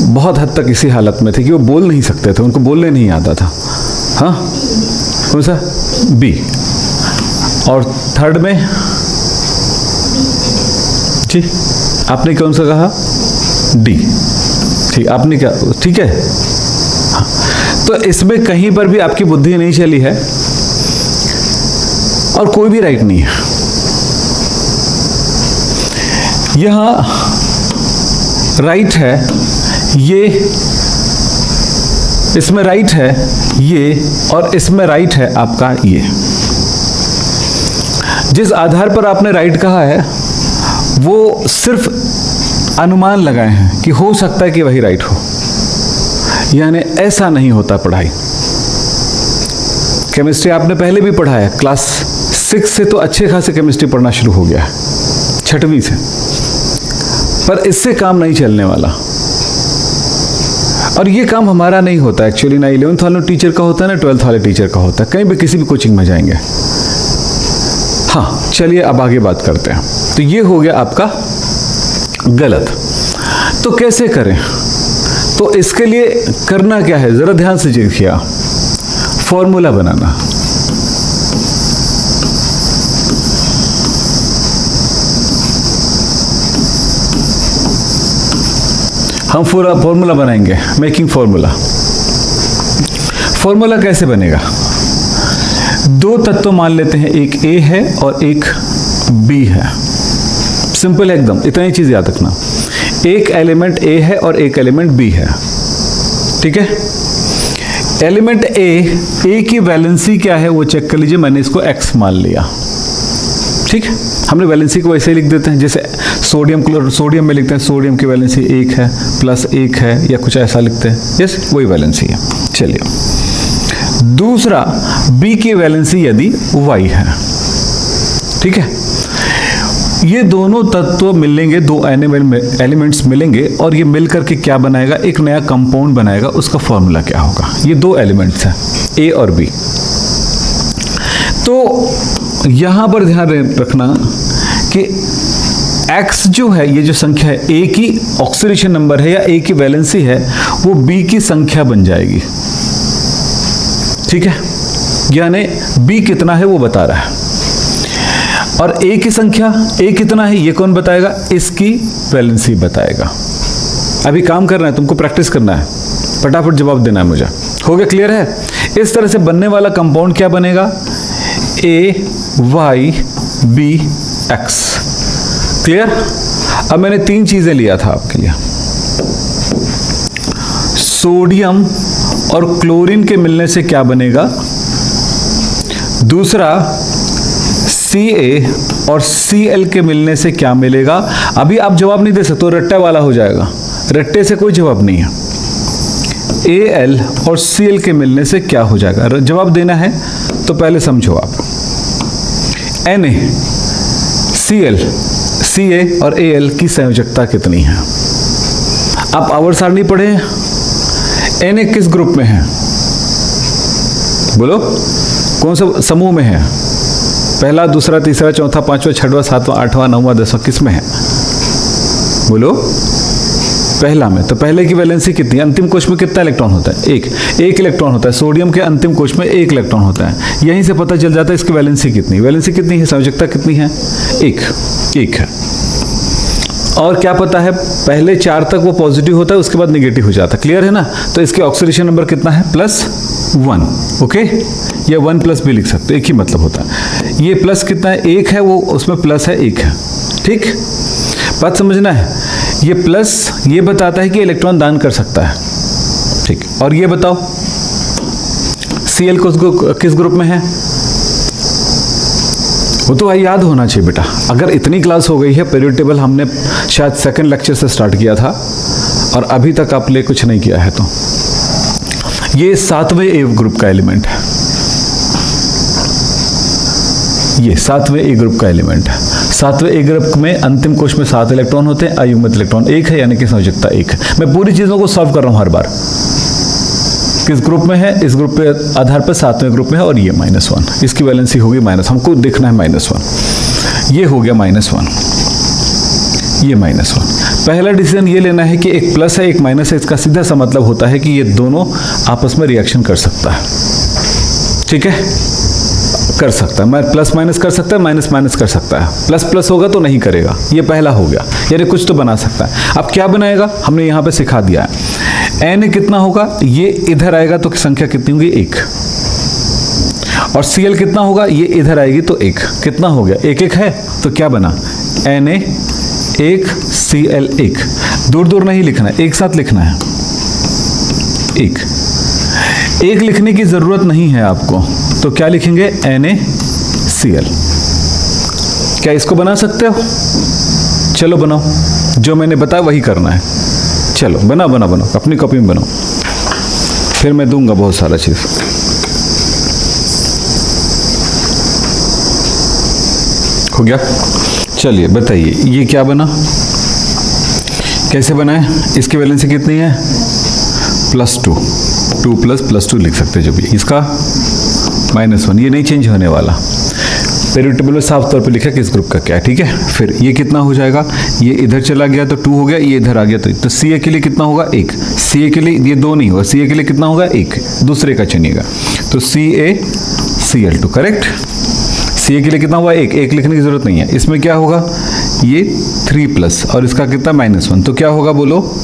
बहुत हद तक इसी हालत में थे कि वो बोल नहीं सकते थे, उनको बोलने नहीं आता था। हाँ, कौन सा? B। और थर्ड में जी आपने कौन सा कहा? D। ठीक, आपने क्या? ठीक है। हाँ, तो इसमें कहीं पर भी आपकी बुद्धि नहीं चली है और कोई भी राइट नहीं है। यहां राइट है ये, इसमें राइट है ये, और इसमें राइट है आपका ये। जिस आधार पर आपने राइट कहा है वो सिर्फ अनुमान लगाए हैं कि हो सकता है कि वही राइट हो, यानी ऐसा नहीं होता पढ़ाई। केमिस्ट्री आपने पहले भी पढ़ा है, क्लास 6 से तो अच्छे खासे केमिस्ट्री पढ़ना शुरू हो गया है, 6वीं से, पर इससे काम नहीं चलने वाला। और ये काम हमारा नहीं होता एक्चुअली, ना 11th वाले टीचर का होता है ना 12th वाले टीचर का होता है, कहीं भी किसी भी कोचिंग में जाएंगे। हाँ, चलिए अब आगे बात करते हैं। तो ये हो गया आपका गलत। तो कैसे करें? तो इसके लिए करना क्या है, जरा ध्यान से देखिए। फॉर्मूला बनाना। हम पूरा फॉर्मूला बनाएंगे, मेकिंग फॉर्मूला। फॉर्मूला कैसे बनेगा? दो तत्व मान लेते हैं, एक A है और एक B है। सिंपल है एकदम, इतना ही चीज याद रखना। एक एलिमेंट A है और एक एलिमेंट B है, ठीक है। एलिमेंट A की वैलेंसी क्या है वो चेक कर लीजिए। मैंने इसको X मान लिया, ठीक है। हमने वैलेंसी को वैसे ही लिख देते हैं जैसे सोडियम में लिखते हैं, सोडियम की वैलेंसी 1 है प्लस 1 है, या कुछ ऐसा लिखते हैं, यस वही वैलेंसी है। चलिए, दूसरा B की वैलेंसी यदि Y है, ठीक है। ये दोनों तत्व मिलेंगे, दो एलिमेंट्स मिलेंगे और ये मिलकर के क्या बनाएगा? एक नया कंपाउंड बनाएगा। उसका फॉर्मूला क्या होगा? ये दो एलिमेंट्स हैं A और B। तो यहां पर ध्यान रखना कि X जो है, ये जो संख्या है A की ऑक्सीडेशन नंबर है या A की वैलेंसी है, वो B की संख्या बन जाएगी, ठीक है। यानी B कितना है वो बता रहा है, और A की संख्या A कितना है ये कौन बताएगा? इसकी वैलेंसी बताएगा। अभी काम करना है, तुमको प्रैक्टिस करना है, फटाफट जवाब देना है मुझे। हो गया? क्लियर है? इस तरह से बनने वाला कंपाउंड क्या बनेगा? AYBX। क्लियर? अब मैंने तीन चीजें लिया था आपके लिए, सोडियम और क्लोरीन के मिलने से क्या बनेगा, दूसरा Ca और Cl के मिलने से क्या मिलेगा। अभी आप जवाब नहीं दे सकते, रट्टा वाला हो जाएगा, रट्टे से कोई जवाब नहीं है। Al और Cl के मिलने से क्या हो जाएगा, जवाब देना है तो पहले समझो आप। Na, Cl, Ca और Al की संयोजकता कितनी है? आप आवर्त सारणी पढ़े? Na किस ग्रुप में है? बोलो, कौन सा समूह में है? पहला, दूसरा, तीसरा, चौथा, पांचवा, छठवां, सातवां, आठवां, नौवां, 10वां, किस में है? बोलो, पहला में। तो पहले की वैलेंसी कितनी? अंतिम कोश में कितना इलेक्ट्रॉन होता है? एक इलेक्ट्रॉन होता है। सोडियम के अंतिम कोश में 1 इलेक्ट्रॉन होता है। यहीं से पता चल जाता है इसकी वैलेंसी कितनी। वैलेंसी कितनी है? संयोजकता कितनी है? 1 है। और क्या पता है, पहले 4 तक वो पॉजिटिव होता है, उसके बाद नेगेटिव हो जाता है। क्लियर है ना? तो इसके ऑक्सीडेशन नंबर कितना है? +1। ओके, या 1 + भी लिख सकते, एक ही मतलब होता है। ये प्लस कितना है? 1 है, वो उसमें प्लस है 1 है, ठीक। बात समझना है। ये प्लस ये बताता है कि इलेक्ट्रॉन दान कर सकता है, ठीक। और ये बताओ Cl किस ग्रुप में है? वो तो भाई याद होना चाहिए बेटा। अगर इतनी क्लास हो गई है, पीरियड टेबल हमने शायद सेकंड लेक्चर से स्टार्ट किया था और अभी तक आपने कुछ नहीं किया है, तो ये 7वें ए ग्रुप का एलिमेंट है। ये 7वें ए ग्रुप का एलिमेंट है। सातवें ए ग्रुप में अंतिम कोश में 7 इलेक्ट्रॉन होते हैं, अयुग्मित इलेक्ट्रॉन 1 है, यानी कि संयोजकता 1 है। मैं पूरी चीज़ों को सॉल्व कर रहा हूँ हर बार, किस ग्रुप में है, इस ग्रुप पे आधार पर 7वें ग्रुप में है, और ये -1, इसकी वैलेंसी होगी माइनस, हमको देखना है -1, ये हो गया -1, ये -1। पहला डिसीजन ये लेना है कि एक प्लस है एक माइनस है, इसका सीधा सा मतलब होता है कि ये दोनों आपस में रिएक्शन कर सकता है, ठीक है, कर सकता है, मैं प्लस माइनस कर सकता है, माइनस माइनस कर सकता है, प्लस प्लस होगा तो नहीं करेगा, ये पहला हो गया, यानी कुछ तो बना सकता है। अब क्या बनाएगा, हमने यहाँ पे सिखा दिया है, एन कितना होगा, ये इधर आएगा तो संख्या कितनी होगी 1, और Cl कितना होगा, ये इधर आएगी तो 1, कितना हो गया 1 1 है, तो क्या बना Na 1 Cl 1, दूर दूर नहीं लिखना है, एक साथ लिखना है, एक लिखने की जरूरत नहीं है आपको, तो क्या लिखेंगे NaCl। क्या इसको बना सकते हो, चलो बनाओ, जो मैंने बताया वही करना है, चलो बनाओ, अपनी कॉपी में बनाओ, फिर मैं दूंगा बहुत सारा चीज। हो गया, चलिए बताइए ये क्या बना, कैसे बना है, इसकी वैलेंसी कितनी है +2, 2 + +2 लिख सकते हैं जो भी, इसका -1, ये नहीं चेंज होने वाला, पीरियोडिक टेबल में साफ तौर पे लिखा कि इस ग्रुप का क्या है, ठीक है। फिर ये कितना हो जाएगा, ये इधर चला गया तो 2 हो गया, ये इधर आ गया तो Ca के लिए कितना होगा 1, Ca के लिए ये 2 नहीं होगा, Ca के लिए कितना होगा 1, दूसरे का चुनिएगा, तो CaCl2 करेक्ट। Ca के लिए कितना हुआ 1 लिखने की जरूरत नहीं है, इसमें क्या होगा ये 3+ और इसका कितना -1, तो क्या होगा बोलो,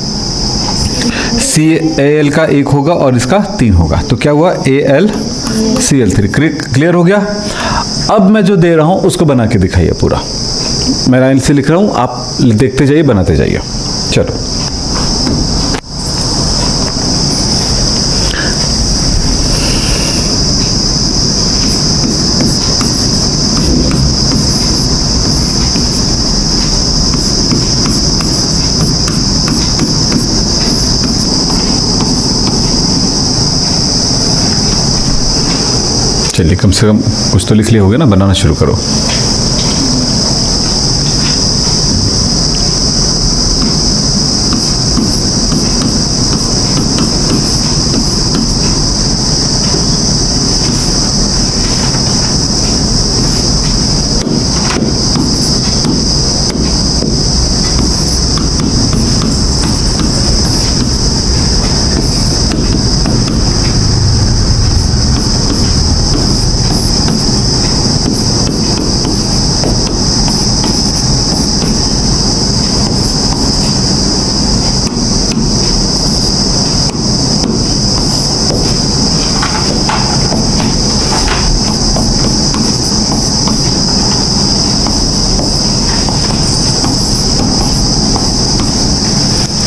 Cal का 1 होगा और इसका 3 होगा, तो क्या हुआ AlCl3, क्लियर हो गया। अब मैं जो दे रहा हूं उसको बना के दिखाइए पूरा, मैं लाइन से लिख रहा हूं, आप देखते जाइए बनाते जाइए, चलो। चलिए कम से कम कुछ तो लिख लिए होगे ना, बनाना शुरू करो।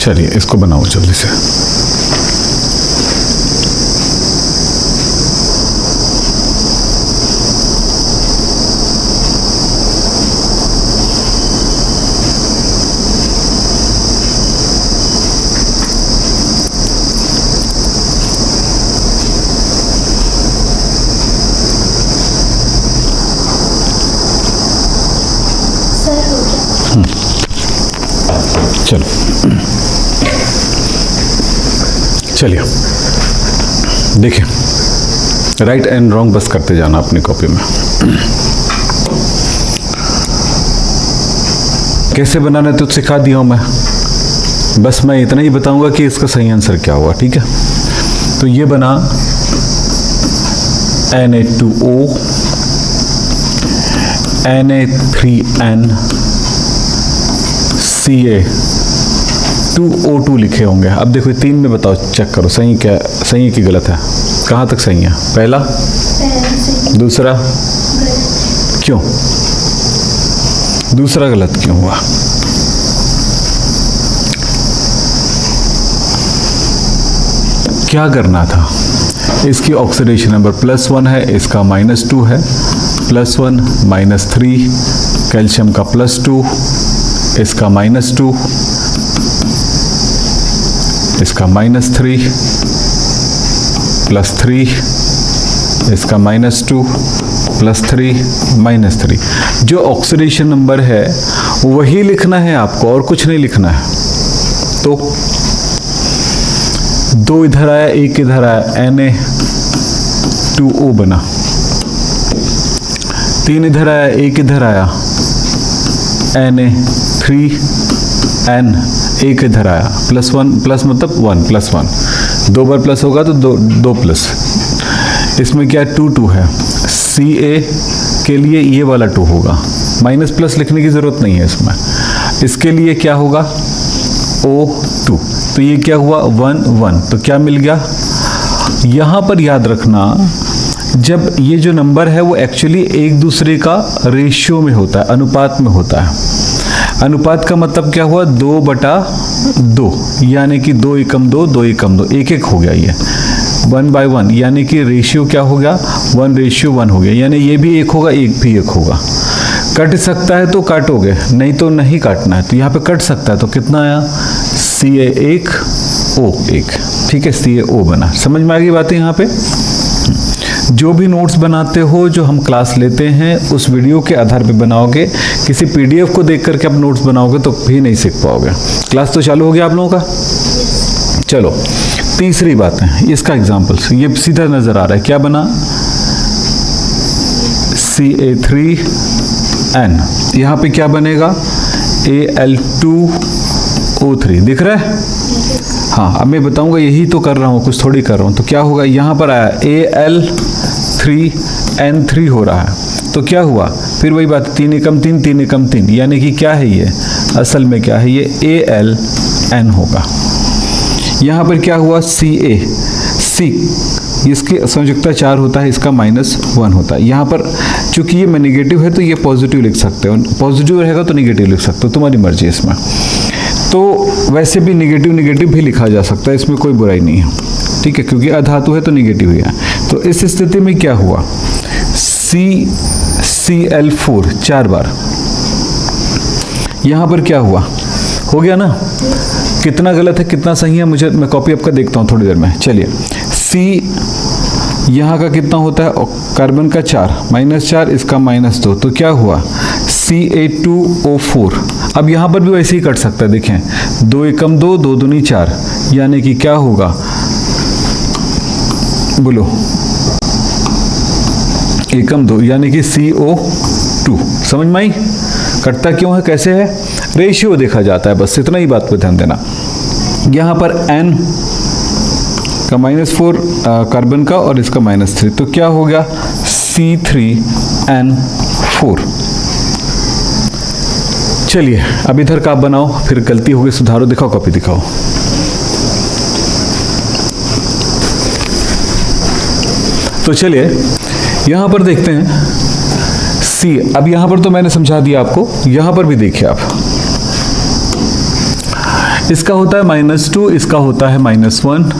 चलिए इसको बनाओ जल्दी से। सर हो गया। चलो चलिए देखिए, राइट एंड रॉन्ग बस करते जाना अपनी कॉपी में। कैसे बनाना है तो सिखा दिया हूं मैं, बस मैं इतना ही बताऊंगा कि इसका सही आंसर क्या हुआ, ठीक है। तो ये बना Na2O Na3N Ca2O2 लिखे होंगे। अब देखो 3 में बताओ, चेक करो सही क्या, सही है कि गलत है, कहाँ तक सही है? पहला, दूसरा क्यों, दूसरा गलत क्यों हुआ? क्या करना था? इसकी ऑक्सीडेशन नंबर +1 है, इसका -2 है, +1 -3, कैल्शियम का +2, इसका -2, इसका -3, +3, इसका -2, +3 -3। जो ऑक्सीडेशन नंबर है वही लिखना है आपको और कुछ नहीं लिखना है। तो 2 इधर आया, 1 इधर आया, Na2O बना। 3 इधर आया, 1 इधर आया, Na3N, 1 इधर आया, +1 प्लस मतलब 1 +1, 2 बार प्लस होगा तो 2 प्लस। इसमें क्या 2 है, Ca के लिए ये वाला 2 होगा, माइनस प्लस लिखने की ज़रूरत नहीं है इसमें। इसके लिए क्या होगा O2, तो ये क्या हुआ 1 1, तो क्या मिल गया। यहाँ पर याद रखना जब ये जो नंबर है वो एक्चुअली एक दूसरे का रेशियो में होता है, अनुपात में होता है। अनुपात का मतलब क्या हुआ 2/2, यानी कि 2 एकम 2, 2 एकम 2, 1 हो गया ये 1/1, यानी कि रेशियो क्या हो गया 1:1 हो गया, यानी ये भी 1 होगा, 1 भी 1 होगा। कट सकता है तो काटोगे, नहीं तो नहीं काटना है। तो यहाँ पे कट सकता है तो कितना आया Ca1O1, ठीक है, CaO बना। समझ में आ गई बातें यहाँ पे। जो भी नोट्स बनाते हो, जो हम क्लास लेते हैं, उस वीडियो के आधार पे बनाओगे। किसी PDF को देख करके आप नोट्स बनाओगे तो भी नहीं सीख पाओगे। क्लास तो चालू हो गया आप लोगों का। चलो तीसरी बात है, इसका एग्जाम्पल ये सीधा नजर आ रहा है, क्या बना Ca3N, यहाँ पे क्या बनेगा Al2O3, दिख रहा है। हाँ, अब मैं बताऊंगा, यही तो कर रहा हूँ, कुछ थोड़ी कर रहा हूँ। तो क्या होगा, यहाँ पर आया Al3N3 हो रहा है, तो क्या हुआ, फिर वही बात 3 एकम 3, 3 एकम 3, यानी कि क्या है ये, असल में क्या है ये Aln होगा। यहाँ पर क्या हुआ Ca, इसकी संयोजकता 4 होता है, इसका -1 होता है। यहाँ पर चूंकि ये में नेगेटिव है तो ये पॉजिटिव लिख सकते हो, पॉजिटिव रहेगा तो नेगेटिव लिख सकते हो, तुम्हारी मर्जी है इसमें। तो वैसे भी नेगेटिव भी लिखा जा सकता है, इसमें कोई बुराई नहीं है, ठीक है, क्योंकि अधातु है तो नेगेटिव ही है। तो इस स्थिति में क्या हुआ CCl4 4 बार, यहाँ पर क्या हुआ, हो गया ना। कितना गलत है कितना सही है मैं कॉपी आपका देखता हूँ थोड़ी देर में। चलिए C यहाँ का कितना होता है, कार्बन का 4 -4, इसका -2, तो क्या हुआ Ca2O4। अब यहाँ पर भी वैसे ही कट सकता है, देखें 2 एकम 2, 2 दूनी 4, यानी कि क्या होगा, बोलो एकम 2, यानी कि CO2। समझ में आई, कटता क्यों है, कैसे है, रेशियो देखा जाता है, बस इतना ही बात पर ध्यान देना। यहाँ पर N का -4 कार्बन का और इसका -3, तो क्या हो गया C3N4। चलिए अब इधर का आप बनाओ, फिर गलती हो गई सुधारो, दिखाओ कॉपी दिखाओ। तो चलिए यहां पर देखते हैं C। अब यहां पर तो मैंने समझा दिया आपको, यहां पर भी देखिए आप, इसका होता है -2, इसका होता है -1,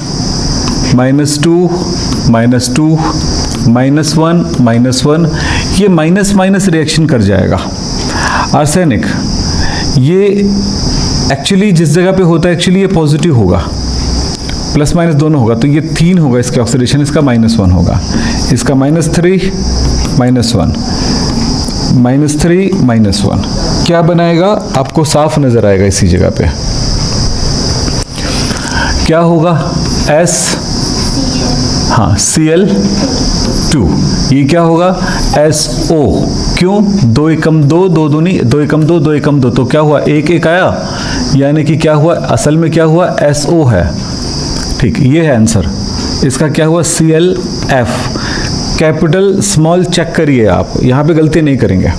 -2 -1 -1, ये माइनस रिएक्शन कर जाएगा। आर्सेनिक ये एक्चुअली जिस जगह पे होता है एक्चुअली ये पॉजिटिव होगा, प्लस माइनस दोनों होगा, तो ये 3 होगा इसका ऑक्सीडेशन, इसका -1 होगा, इसका -3 -1 -3 -1, क्या बनाएगा आपको साफ नजर आएगा इसी जगह पे, क्या होगा S, हाँ Cl2, ये क्या होगा SO, क्यों 2 एकम 2, 2 दूनी 2 एकम 2, 2 एकम 2, तो क्या हुआ 1 1 आया, यानी कि क्या हुआ, असल में क्या हुआ SO है, ठीक, ये है आंसर। इसका क्या हुआ ClF, कैपिटल स्मॉल चेक करिए आप, यहाँ पे गलती नहीं करेंगे।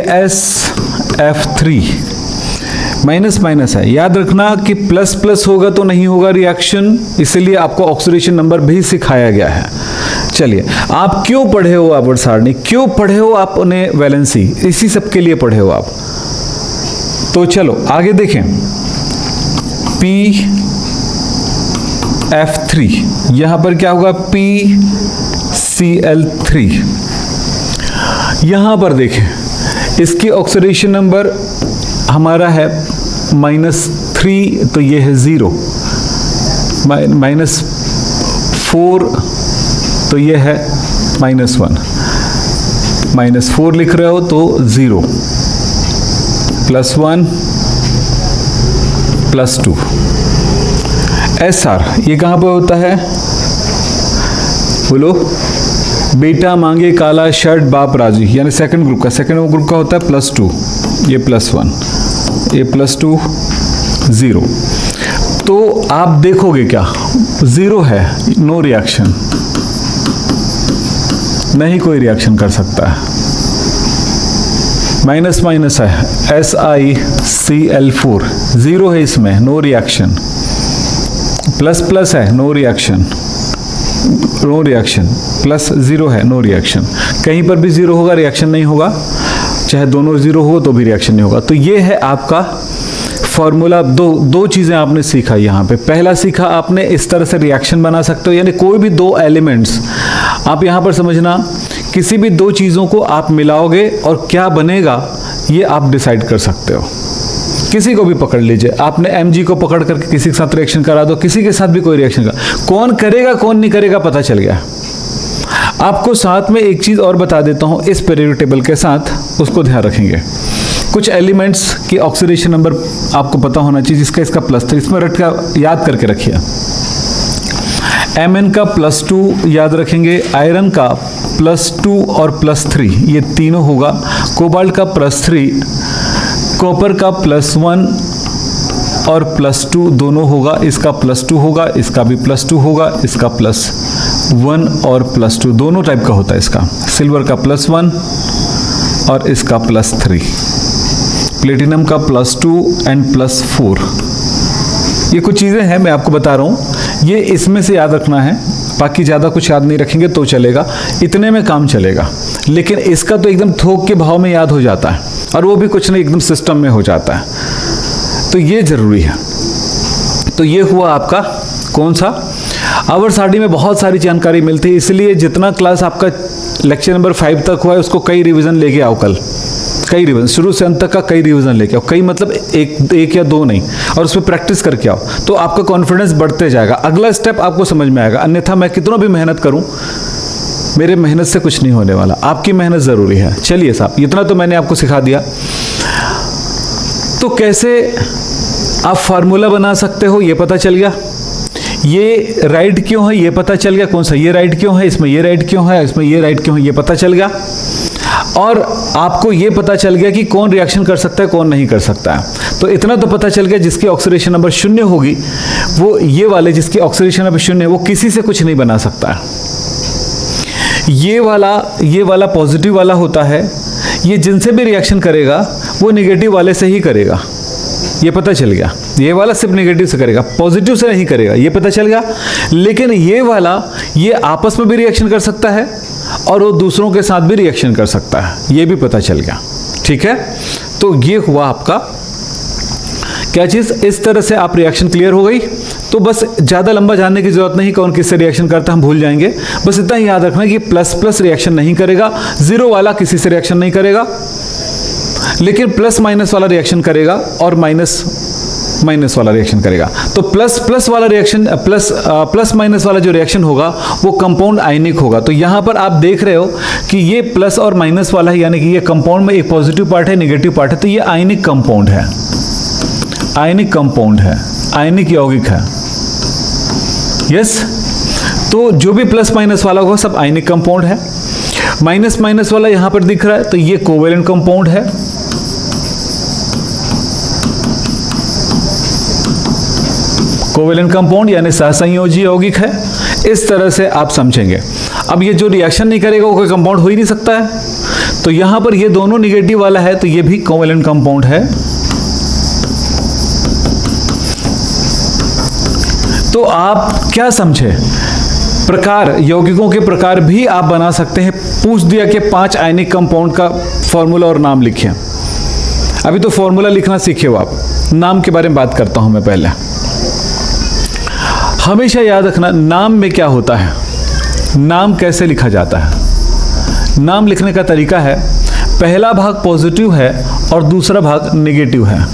AsF3 माइनस है, याद रखना कि प्लस प्लस होगा तो नहीं होगा रिएक्शन, इसलिए आपको ऑक्सीडेशन नंबर भी सिखाया गया है। चलिए आप क्यों पढ़े हो आवर्त सारणी, क्यों पढ़े हो आपने वैलेंसी, इसी सब के लिए पढ़े हो आप। तो चलो आगे देखें, PF3, यहां पर क्या होगा PCl3, यहां पर देखें इसकी ऑक्सीडेशन नंबर हमारा है -3, तो ये है 0, -4 तो ये है -1, -4 लिख रहे हो तो 0, +1 +2। SR ये कहाँ पे होता है, बोलो। बेटा मांगे काला शर्ट बाप राजी, यानी सेकंड ग्रुप का होता है +2, ये +1, ये +2 0। तो आप देखोगे क्या, 0 है, नो रिएक्शन, नहीं कोई रिएक्शन कर सकता है। माइनस माइनस है, SiCl4 0 है, इसमें नो रिएक्शन। प्लस प्लस है, no reaction, no reaction. Plus 0 है, नो रिएक्शन। कहीं पर भी 0 होगा, रिएक्शन नहीं होगा, चाहे दोनों 0 हो तो भी रिएक्शन नहीं होगा। तो ये है आपका फॉर्मूला। दो चीज़ें आपने सीखा यहाँ पे। पहला सीखा आपने इस तरह से रिएक्शन बना सकते हो, यानी कोई भी दो एलिमेंट्स, आप यहाँ पर समझना, किसी भी दो चीज़ों को आप मिलाओगे और क्या बनेगा ये आप डिसाइड कर सकते हो। किसी को भी पकड़ लीजिए, आपने Mg को पकड़ करके किसी के साथ रिएक्शन करा दो, किसी के साथ भी कोई रिएक्शन का, कौन करेगा कौन नहीं करेगा पता चल गया। आपको साथ में एक चीज़ और बता देता हूँ, इस पीरियोडिक टेबल के साथ उसको ध्यान रखेंगे। कुछ एलिमेंट्स की ऑक्सीडेशन नंबर आपको पता होना चाहिए, जिसका इसका +3, इसमें रट का याद करके रखिए। Mn का +2 याद रखेंगे, आयरन का +2 और +3 ये तीनों होगा, कोबाल्ट का +3, कॉपर का +1 और +2 दोनों होगा, इसका +2 होगा, इसका भी +2 होगा, इसका +1 और +2 दोनों टाइप का होता है इसका। सिल्वर का +1 और इसका +3, प्लेटिनम का +2 एंड +4। ये कुछ चीज़ें हैं, मैं आपको बता रहा हूँ, ये इसमें से याद रखना है, बाकी ज़्यादा कुछ याद नहीं रखेंगे तो चलेगा, इतने में काम चलेगा। लेकिन इसका तो एकदम थोक के भाव में याद हो जाता है, और वो भी कुछ नहीं, एकदम सिस्टम में हो जाता है, तो ये ज़रूरी है। तो ये हुआ आपका कौन सा, आवर्स आरडी में बहुत सारी जानकारी मिलती है, इसलिए जितना क्लास आपका लेक्चर नंबर 5 तक हुआ है उसको कई रिवीजन लेके आओ कल, कई रिवीजन, शुरू से अंत तक का कई रिवीजन लेके आओ, कई मतलब एक या दो नहीं, और उस पर प्रैक्टिस करके आओ, तो आपका कॉन्फिडेंस बढ़ते जाएगा, अगला स्टेप आपको समझ में आएगा। अन्यथा मैं कितना भी मेहनत करूं, मेरे मेहनत से कुछ नहीं होने वाला, आपकी मेहनत ज़रूरी है। चलिए साहब, इतना तो मैंने आपको सिखा दिया। तो कैसे आप फार्मूला बना सकते हो ये पता चल गया, ये राइट क्यों है ये पता चल गया, कौन सा ये राइट क्यों है, इसमें ये राइट क्यों है, इसमें ये राइट क्यों है ये पता चल गया, और आपको ये पता चल गया कि कौन रिएक्शन कर सकता है कौन नहीं कर सकता है। तो इतना तो पता चल गया, जिसकी ऑक्सीडेशन नंबर 0 होगी वो ये वाले, जिसकी ऑक्सीडेशन नंबर 0 है वो किसी से कुछ नहीं बना सकता है। ये वाला पॉजिटिव वाला होता है, ये जिनसे भी रिएक्शन करेगा वो निगेटिव वाले से ही करेगा, ये पता चल गया। ये वाला सिर्फ नेगेटिव से करेगा, पॉजिटिव से नहीं करेगा, ये पता चल गया। लेकिन ये वाला, ये आपस में भी रिएक्शन कर सकता है और वो दूसरों के साथ भी रिएक्शन कर सकता है, ये भी पता चल गया। ठीक है, तो ये हुआ आपका क्या चीज़। इस तरह से आप रिएक्शन क्लियर हो गई। तो बस ज़्यादा लंबा जानने की जरूरत नहीं, कौन किससे रिएक्शन करता है हम भूल जाएंगे। बस इतना ही याद रखना कि प्लस प्लस रिएक्शन नहीं करेगा, 0 वाला किसी से रिएक्शन नहीं करेगा, लेकिन प्लस माइनस वाला रिएक्शन करेगा और माइनस माइनस वाला रिएक्शन करेगा। तो प्लस प्लस वाला रिएक्शन, प्लस माइनस वाला जो रिएक्शन होगा वो कंपाउंड आयनिक होगा। तो यहाँ पर आप देख रहे हो कि ये प्लस और माइनस वाला है, यानी कि ये कंपाउंड में एक पॉजिटिव पार्ट है नेगेटिव पार्ट है, तो ये आयनिक कंपाउंड है, आयनिक कंपाउंड है, आयनिक यौगिक है। यस, तो जो भी प्लस माइनस वाला होगा सब आयनिक कंपाउंड है। माइनस माइनस वाला यहां पर दिख रहा है तो ये कोवेलेंट कंपाउंड है। कोवेलेंट कंपाउंड यानी सहसंयोजी यौगिक है। इस तरह से आप समझेंगे। अब ये जो रिएक्शन नहीं करेगा वो कोई कंपाउंड हो ही नहीं सकता है, तो यहां पर ये दोनों निगेटिव वाला है तो ये भी कोवेलेंट कंपाउंड है। तो आप क्या समझे, प्रकार, यौगिकों के प्रकार भी आप बना सकते हैं। पूछ दिया कि 5 आयनिक कंपाउंड का फॉर्मूला और नाम लिखिए। अभी तो फॉर्मूला लिखना सीखे हो आप, नाम के बारे में बात करता हूं मैं पहले। हमेशा याद रखना नाम में क्या होता है, नाम कैसे लिखा जाता है। नाम लिखने का तरीका है, पहला भाग पॉजिटिव है और दूसरा भाग नेगेटिव है।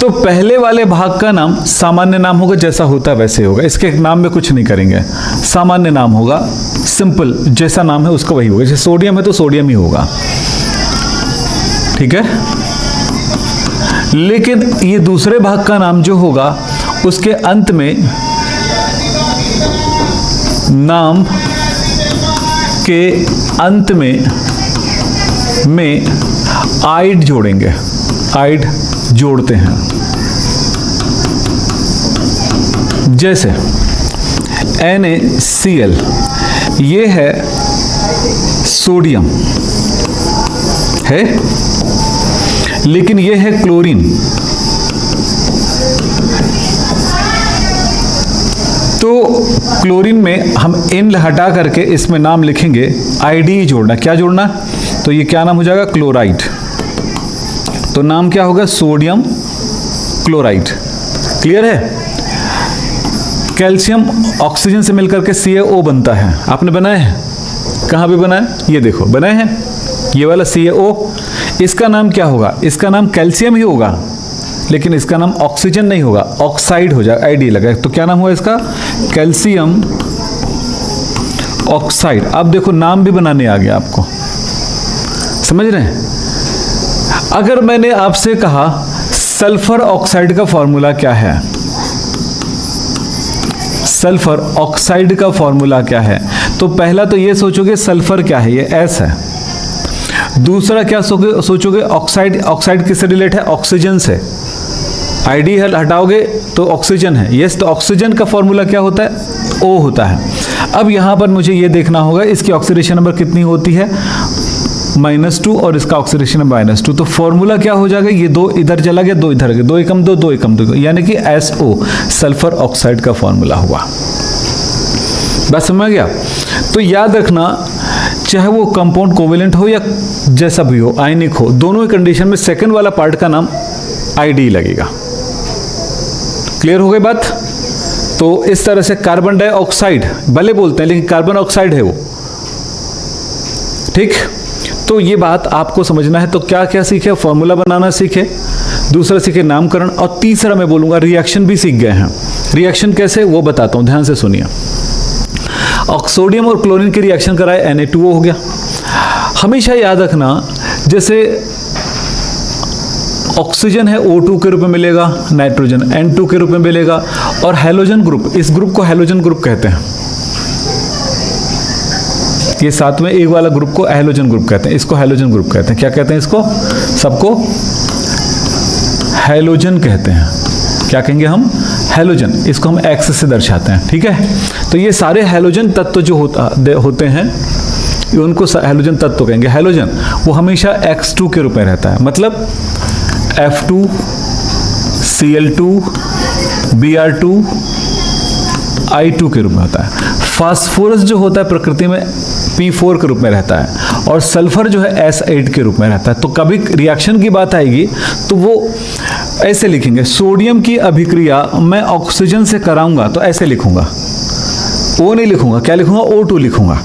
तो पहले वाले भाग का नाम सामान्य नाम होगा, जैसा होता है वैसे होगा, इसके नाम में कुछ नहीं करेंगे, सामान्य नाम होगा सिंपल जैसा नाम है उसका वही होगा। जैसे सोडियम है तो सोडियम ही होगा, ठीक है। लेकिन ये दूसरे भाग का नाम जो होगा उसके अंत में नाम के अंत में आइड जोड़ेंगे, आइड जोड़ते हैं। जैसे NaCl ये है सोडियम है, लेकिन ये है क्लोरीन। तो क्लोरीन में हम इन हटा करके इसमें नाम लिखेंगे, आईडी जोड़ना। क्या जोड़ना? तो ये क्या नाम हो जाएगा? क्लोराइड। तो नाम क्या होगा? Sodium chloride. क्लियर है? कैल्शियम ऑक्सीजन से मिलकर के CaO बनता है। आपने बनाया है? कहाँ पे बनाया? ये देखो बनाए हैं, ये वाला CaO। इसका नाम क्या होगा? इसका नाम कैल्शियम ही होगा, लेकिन इसका नाम ऑक्सीजन नहीं होगा, ऑक्साइड हो जाएगा, आईडी लगा। तो क्या नाम हुआ इसका? Calcium oxide. अब देखो नाम भी बनाने आ गया आपको, समझ रहे हैं? अगर मैंने आपसे कहा सल्फर ऑक्साइड का फॉर्मूला क्या है, सल्फर ऑक्साइड का फॉर्मूला क्या है, तो पहला तो ये सोचोगे सल्फर क्या है, ये S है। दूसरा क्या सोचोगे? ऑक्साइड। ऑक्साइड किससे रिलेट है? ऑक्सीजन से। आईडी हटाओगे तो ऑक्सीजन है, यस। तो ऑक्सीजन का फॉर्मूला क्या होता है? O होता है। अब यहां पर मुझे ये देखना होगा इसकी ऑक्सीडेशन नंबर कितनी होती है? -2, और इसका ऑक्सीडेशन नंबर -2। तो फॉर्मूला क्या हो जाएगा? ये 2 इधर चला गया, 2 इधर गया, 2 एकम 2, 2 एकम 2, यानी कि SO सल्फर ऑक्साइड का फॉर्मूला हुआ। बस समझ गया? तो याद रखना, चाहे वो कंपाउंड कोवेलेंट हो या जैसा भी हो, आयनिक हो, दोनों ही कंडीशन में सेकंड वाला पार्ट का नाम आईडी लगेगा। क्लियर हो गई बात? तो इस तरह से कार्बन डाइऑक्साइड भले बोलते हैं, लेकिन कार्बन ऑक्साइड है वो, ठीक। तो ये बात आपको समझना है। तो क्या क्या सीखे? फॉर्मूला बनाना सीखे, दूसरा सीखे नामकरण, और तीसरा मैं बोलूंगा रिएक्शन भी सीख गए हैं। रिएक्शन कैसे वो बताता हूं, ध्यान से सुनिए। सोडियम और क्लोरीन की रिएक्शन कराए, Na2O हो गया। हमेशा याद रखना, जैसे ऑक्सीजन है O2 के रूप में मिलेगा, नाइट्रोजन N2 के रूप में मिलेगा, और हैलोजन ग्रुप, इस ग्रुप को हैलोजन ग्रुप कहते हैं। ये साथ में एक वाला ग्रुप को हैलोजन ग्रुप कहते हैं, इसको हैलोजन ग्रुप कहते हैं। क्या कहते हैं इसको? सबको हैलोजन कहते हैं। क्या कहेंगे हम? हैलोजन। इसको हम X से दर्शाते हैं, ठीक है। तो ये सारे हैलोजन तत्व जो होते हैं, उनको हैलोजन तत्व कहेंगे। हैलोजन वो हमेशा X2 के रूप में रहता है, मतलब F2 Cl2 Br2 I2 के रूप में होता है। फास्फोरस जो होता है प्रकृति में P4 के रूप में रहता है, और सल्फर जो है S8 के रूप में रहता है। तो कभी रिएक्शन की बात आएगी तो वो ऐसे लिखेंगे, सोडियम की अभिक्रिया मैं ऑक्सीजन से कराऊंगा, तो ऐसे लिखूंगा, O नहीं लिखूंगा, क्या लिखूंगा? O2 लिखूंगा।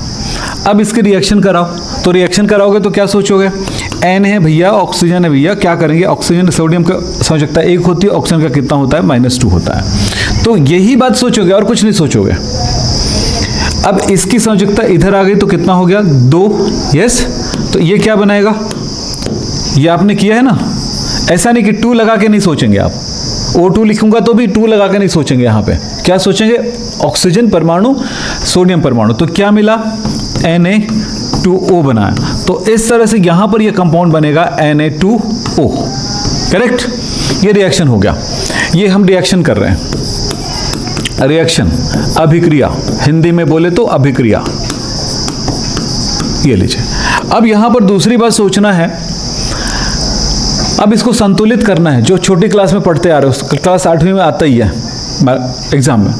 अब इसके रिएक्शन कराओ, तो रिएक्शन कराओगे तो क्या सोचोगे? N है भैया, ऑक्सीजन है भैया, क्या करेंगे? ऑक्सीजन सोडियम का समझ 1 होती है, ऑक्सीजन का कितना होता है? -2 होता है। तो यही बात सोचोगे और कुछ नहीं सोचोगे। अब इसकी संयोजकता इधर आ गई तो कितना हो गया? 2, यस। तो ये क्या बनाएगा? ये आपने किया है ना। ऐसा नहीं कि 2 लगा के नहीं सोचेंगे आप, O2 लिखूंगा तो भी 2 लगा के नहीं सोचेंगे। यहाँ पे क्या सोचेंगे? ऑक्सीजन परमाणु, सोडियम परमाणु। तो क्या मिला? Na2O बनाया। तो इस तरह से यहां पर यह कंपाउंड बनेगा Na2O, करेक्ट। ये रिएक्शन हो गया, ये हम रिएक्शन कर रहे हैं। रिएक्शन, अभिक्रिया, हिंदी में बोले तो अभिक्रिया। ये लीजिए। अब यहां पर दूसरी बात सोचना है, अब इसको संतुलित करना है। जो छोटी क्लास में पढ़ते आ रहे हो, क्लास 8वीं में आता ही है एग्जाम में,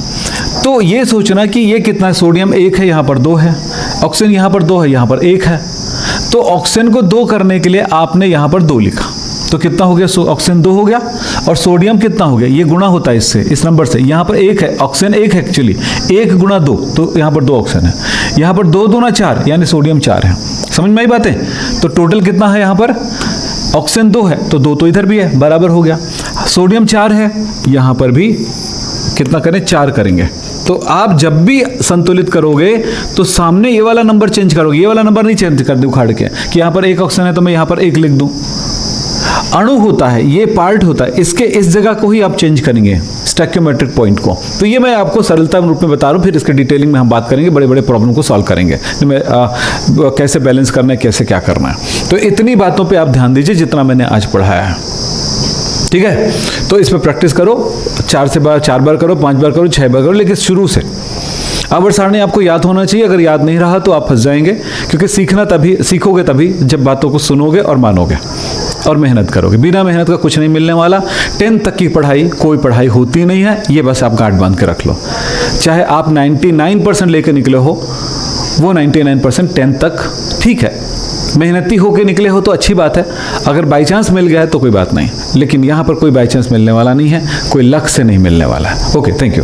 तो ये सोचना कि ये कितना है? सोडियम 1 है, यहाँ पर 2 है, ऑक्सीजन यहाँ पर 2 है, यहाँ पर 1 है। तो ऑक्सीजन को 2 करने के लिए आपने यहाँ पर 2 लिखा, तो कितना हो गया? ऑक्सीजन 2 हो गया, और सोडियम कितना हो गया? ये गुणा होता है इससे, इस नंबर से। यहाँ पर 1 है, ऑक्सीजन 1 है एक्चुअली, 1 गुणा 2, तो यहाँ पर 2 ऑक्सीजन है। यहाँ पर 2 दूना 4, यानी सोडियम 4 है। समझ में आई बातें? तो टोटल कितना है यहाँ पर? ऑक्सीजन 2 है, तो 2 तो इधर भी है, बराबर हो गया। सोडियम 4 है, यहाँ पर भी कितना करें? 4 करेंगे, तो आप जब भी संतुलित करोगे तो सामने ये वाला नंबर चेंज करोगे, ये वाला नंबर नहीं चेंज कर दे उखाड़ के कि यहाँ पर एक ऑक्सीजन है तो मैं यहाँ पर 1 लिख दूँ। अणु होता है, ये पार्ट होता है, इसके इस जगह को ही आप चेंज करेंगे, स्टैक्योमेट्रिक पॉइंट को। तो ये मैं आपको सरलता रूप में बता रहा हूँ, फिर इसके डिटेलिंग में हम बात करेंगे, बड़े बड़े प्रॉब्लम को सॉल्व करेंगे, कैसे बैलेंस करना है, कैसे क्या करना है। तो इतनी बातों पे आप ध्यान दीजिए जितना मैंने आज पढ़ाया है, ठीक है। तो इस पर प्रैक्टिस करो, 4 बार करो, 5 बार करो, 6 बार करो, लेकिन शुरू से। आवर्त सारणी आपको याद होना चाहिए, अगर याद नहीं रहा तो आप फंस जाएंगे, क्योंकि सीखोगे तभी जब बातों को सुनोगे और मानोगे और मेहनत करोगे। बिना मेहनत का कुछ नहीं मिलने वाला। 10 तक की पढ़ाई कोई पढ़ाई होती नहीं है, ये बस आप गांठ बांध के रख लो। चाहे आप 99% लेकर निकले हो, वो 99% 10 तक ठीक है। मेहनती होके निकले हो तो अच्छी बात है, अगर बाई चांस मिल गया है तो कोई बात नहीं, लेकिन यहाँ पर कोई बाई चांस मिलने वाला नहीं है, कोई लक से नहीं मिलने वाला है। Okay, thank you.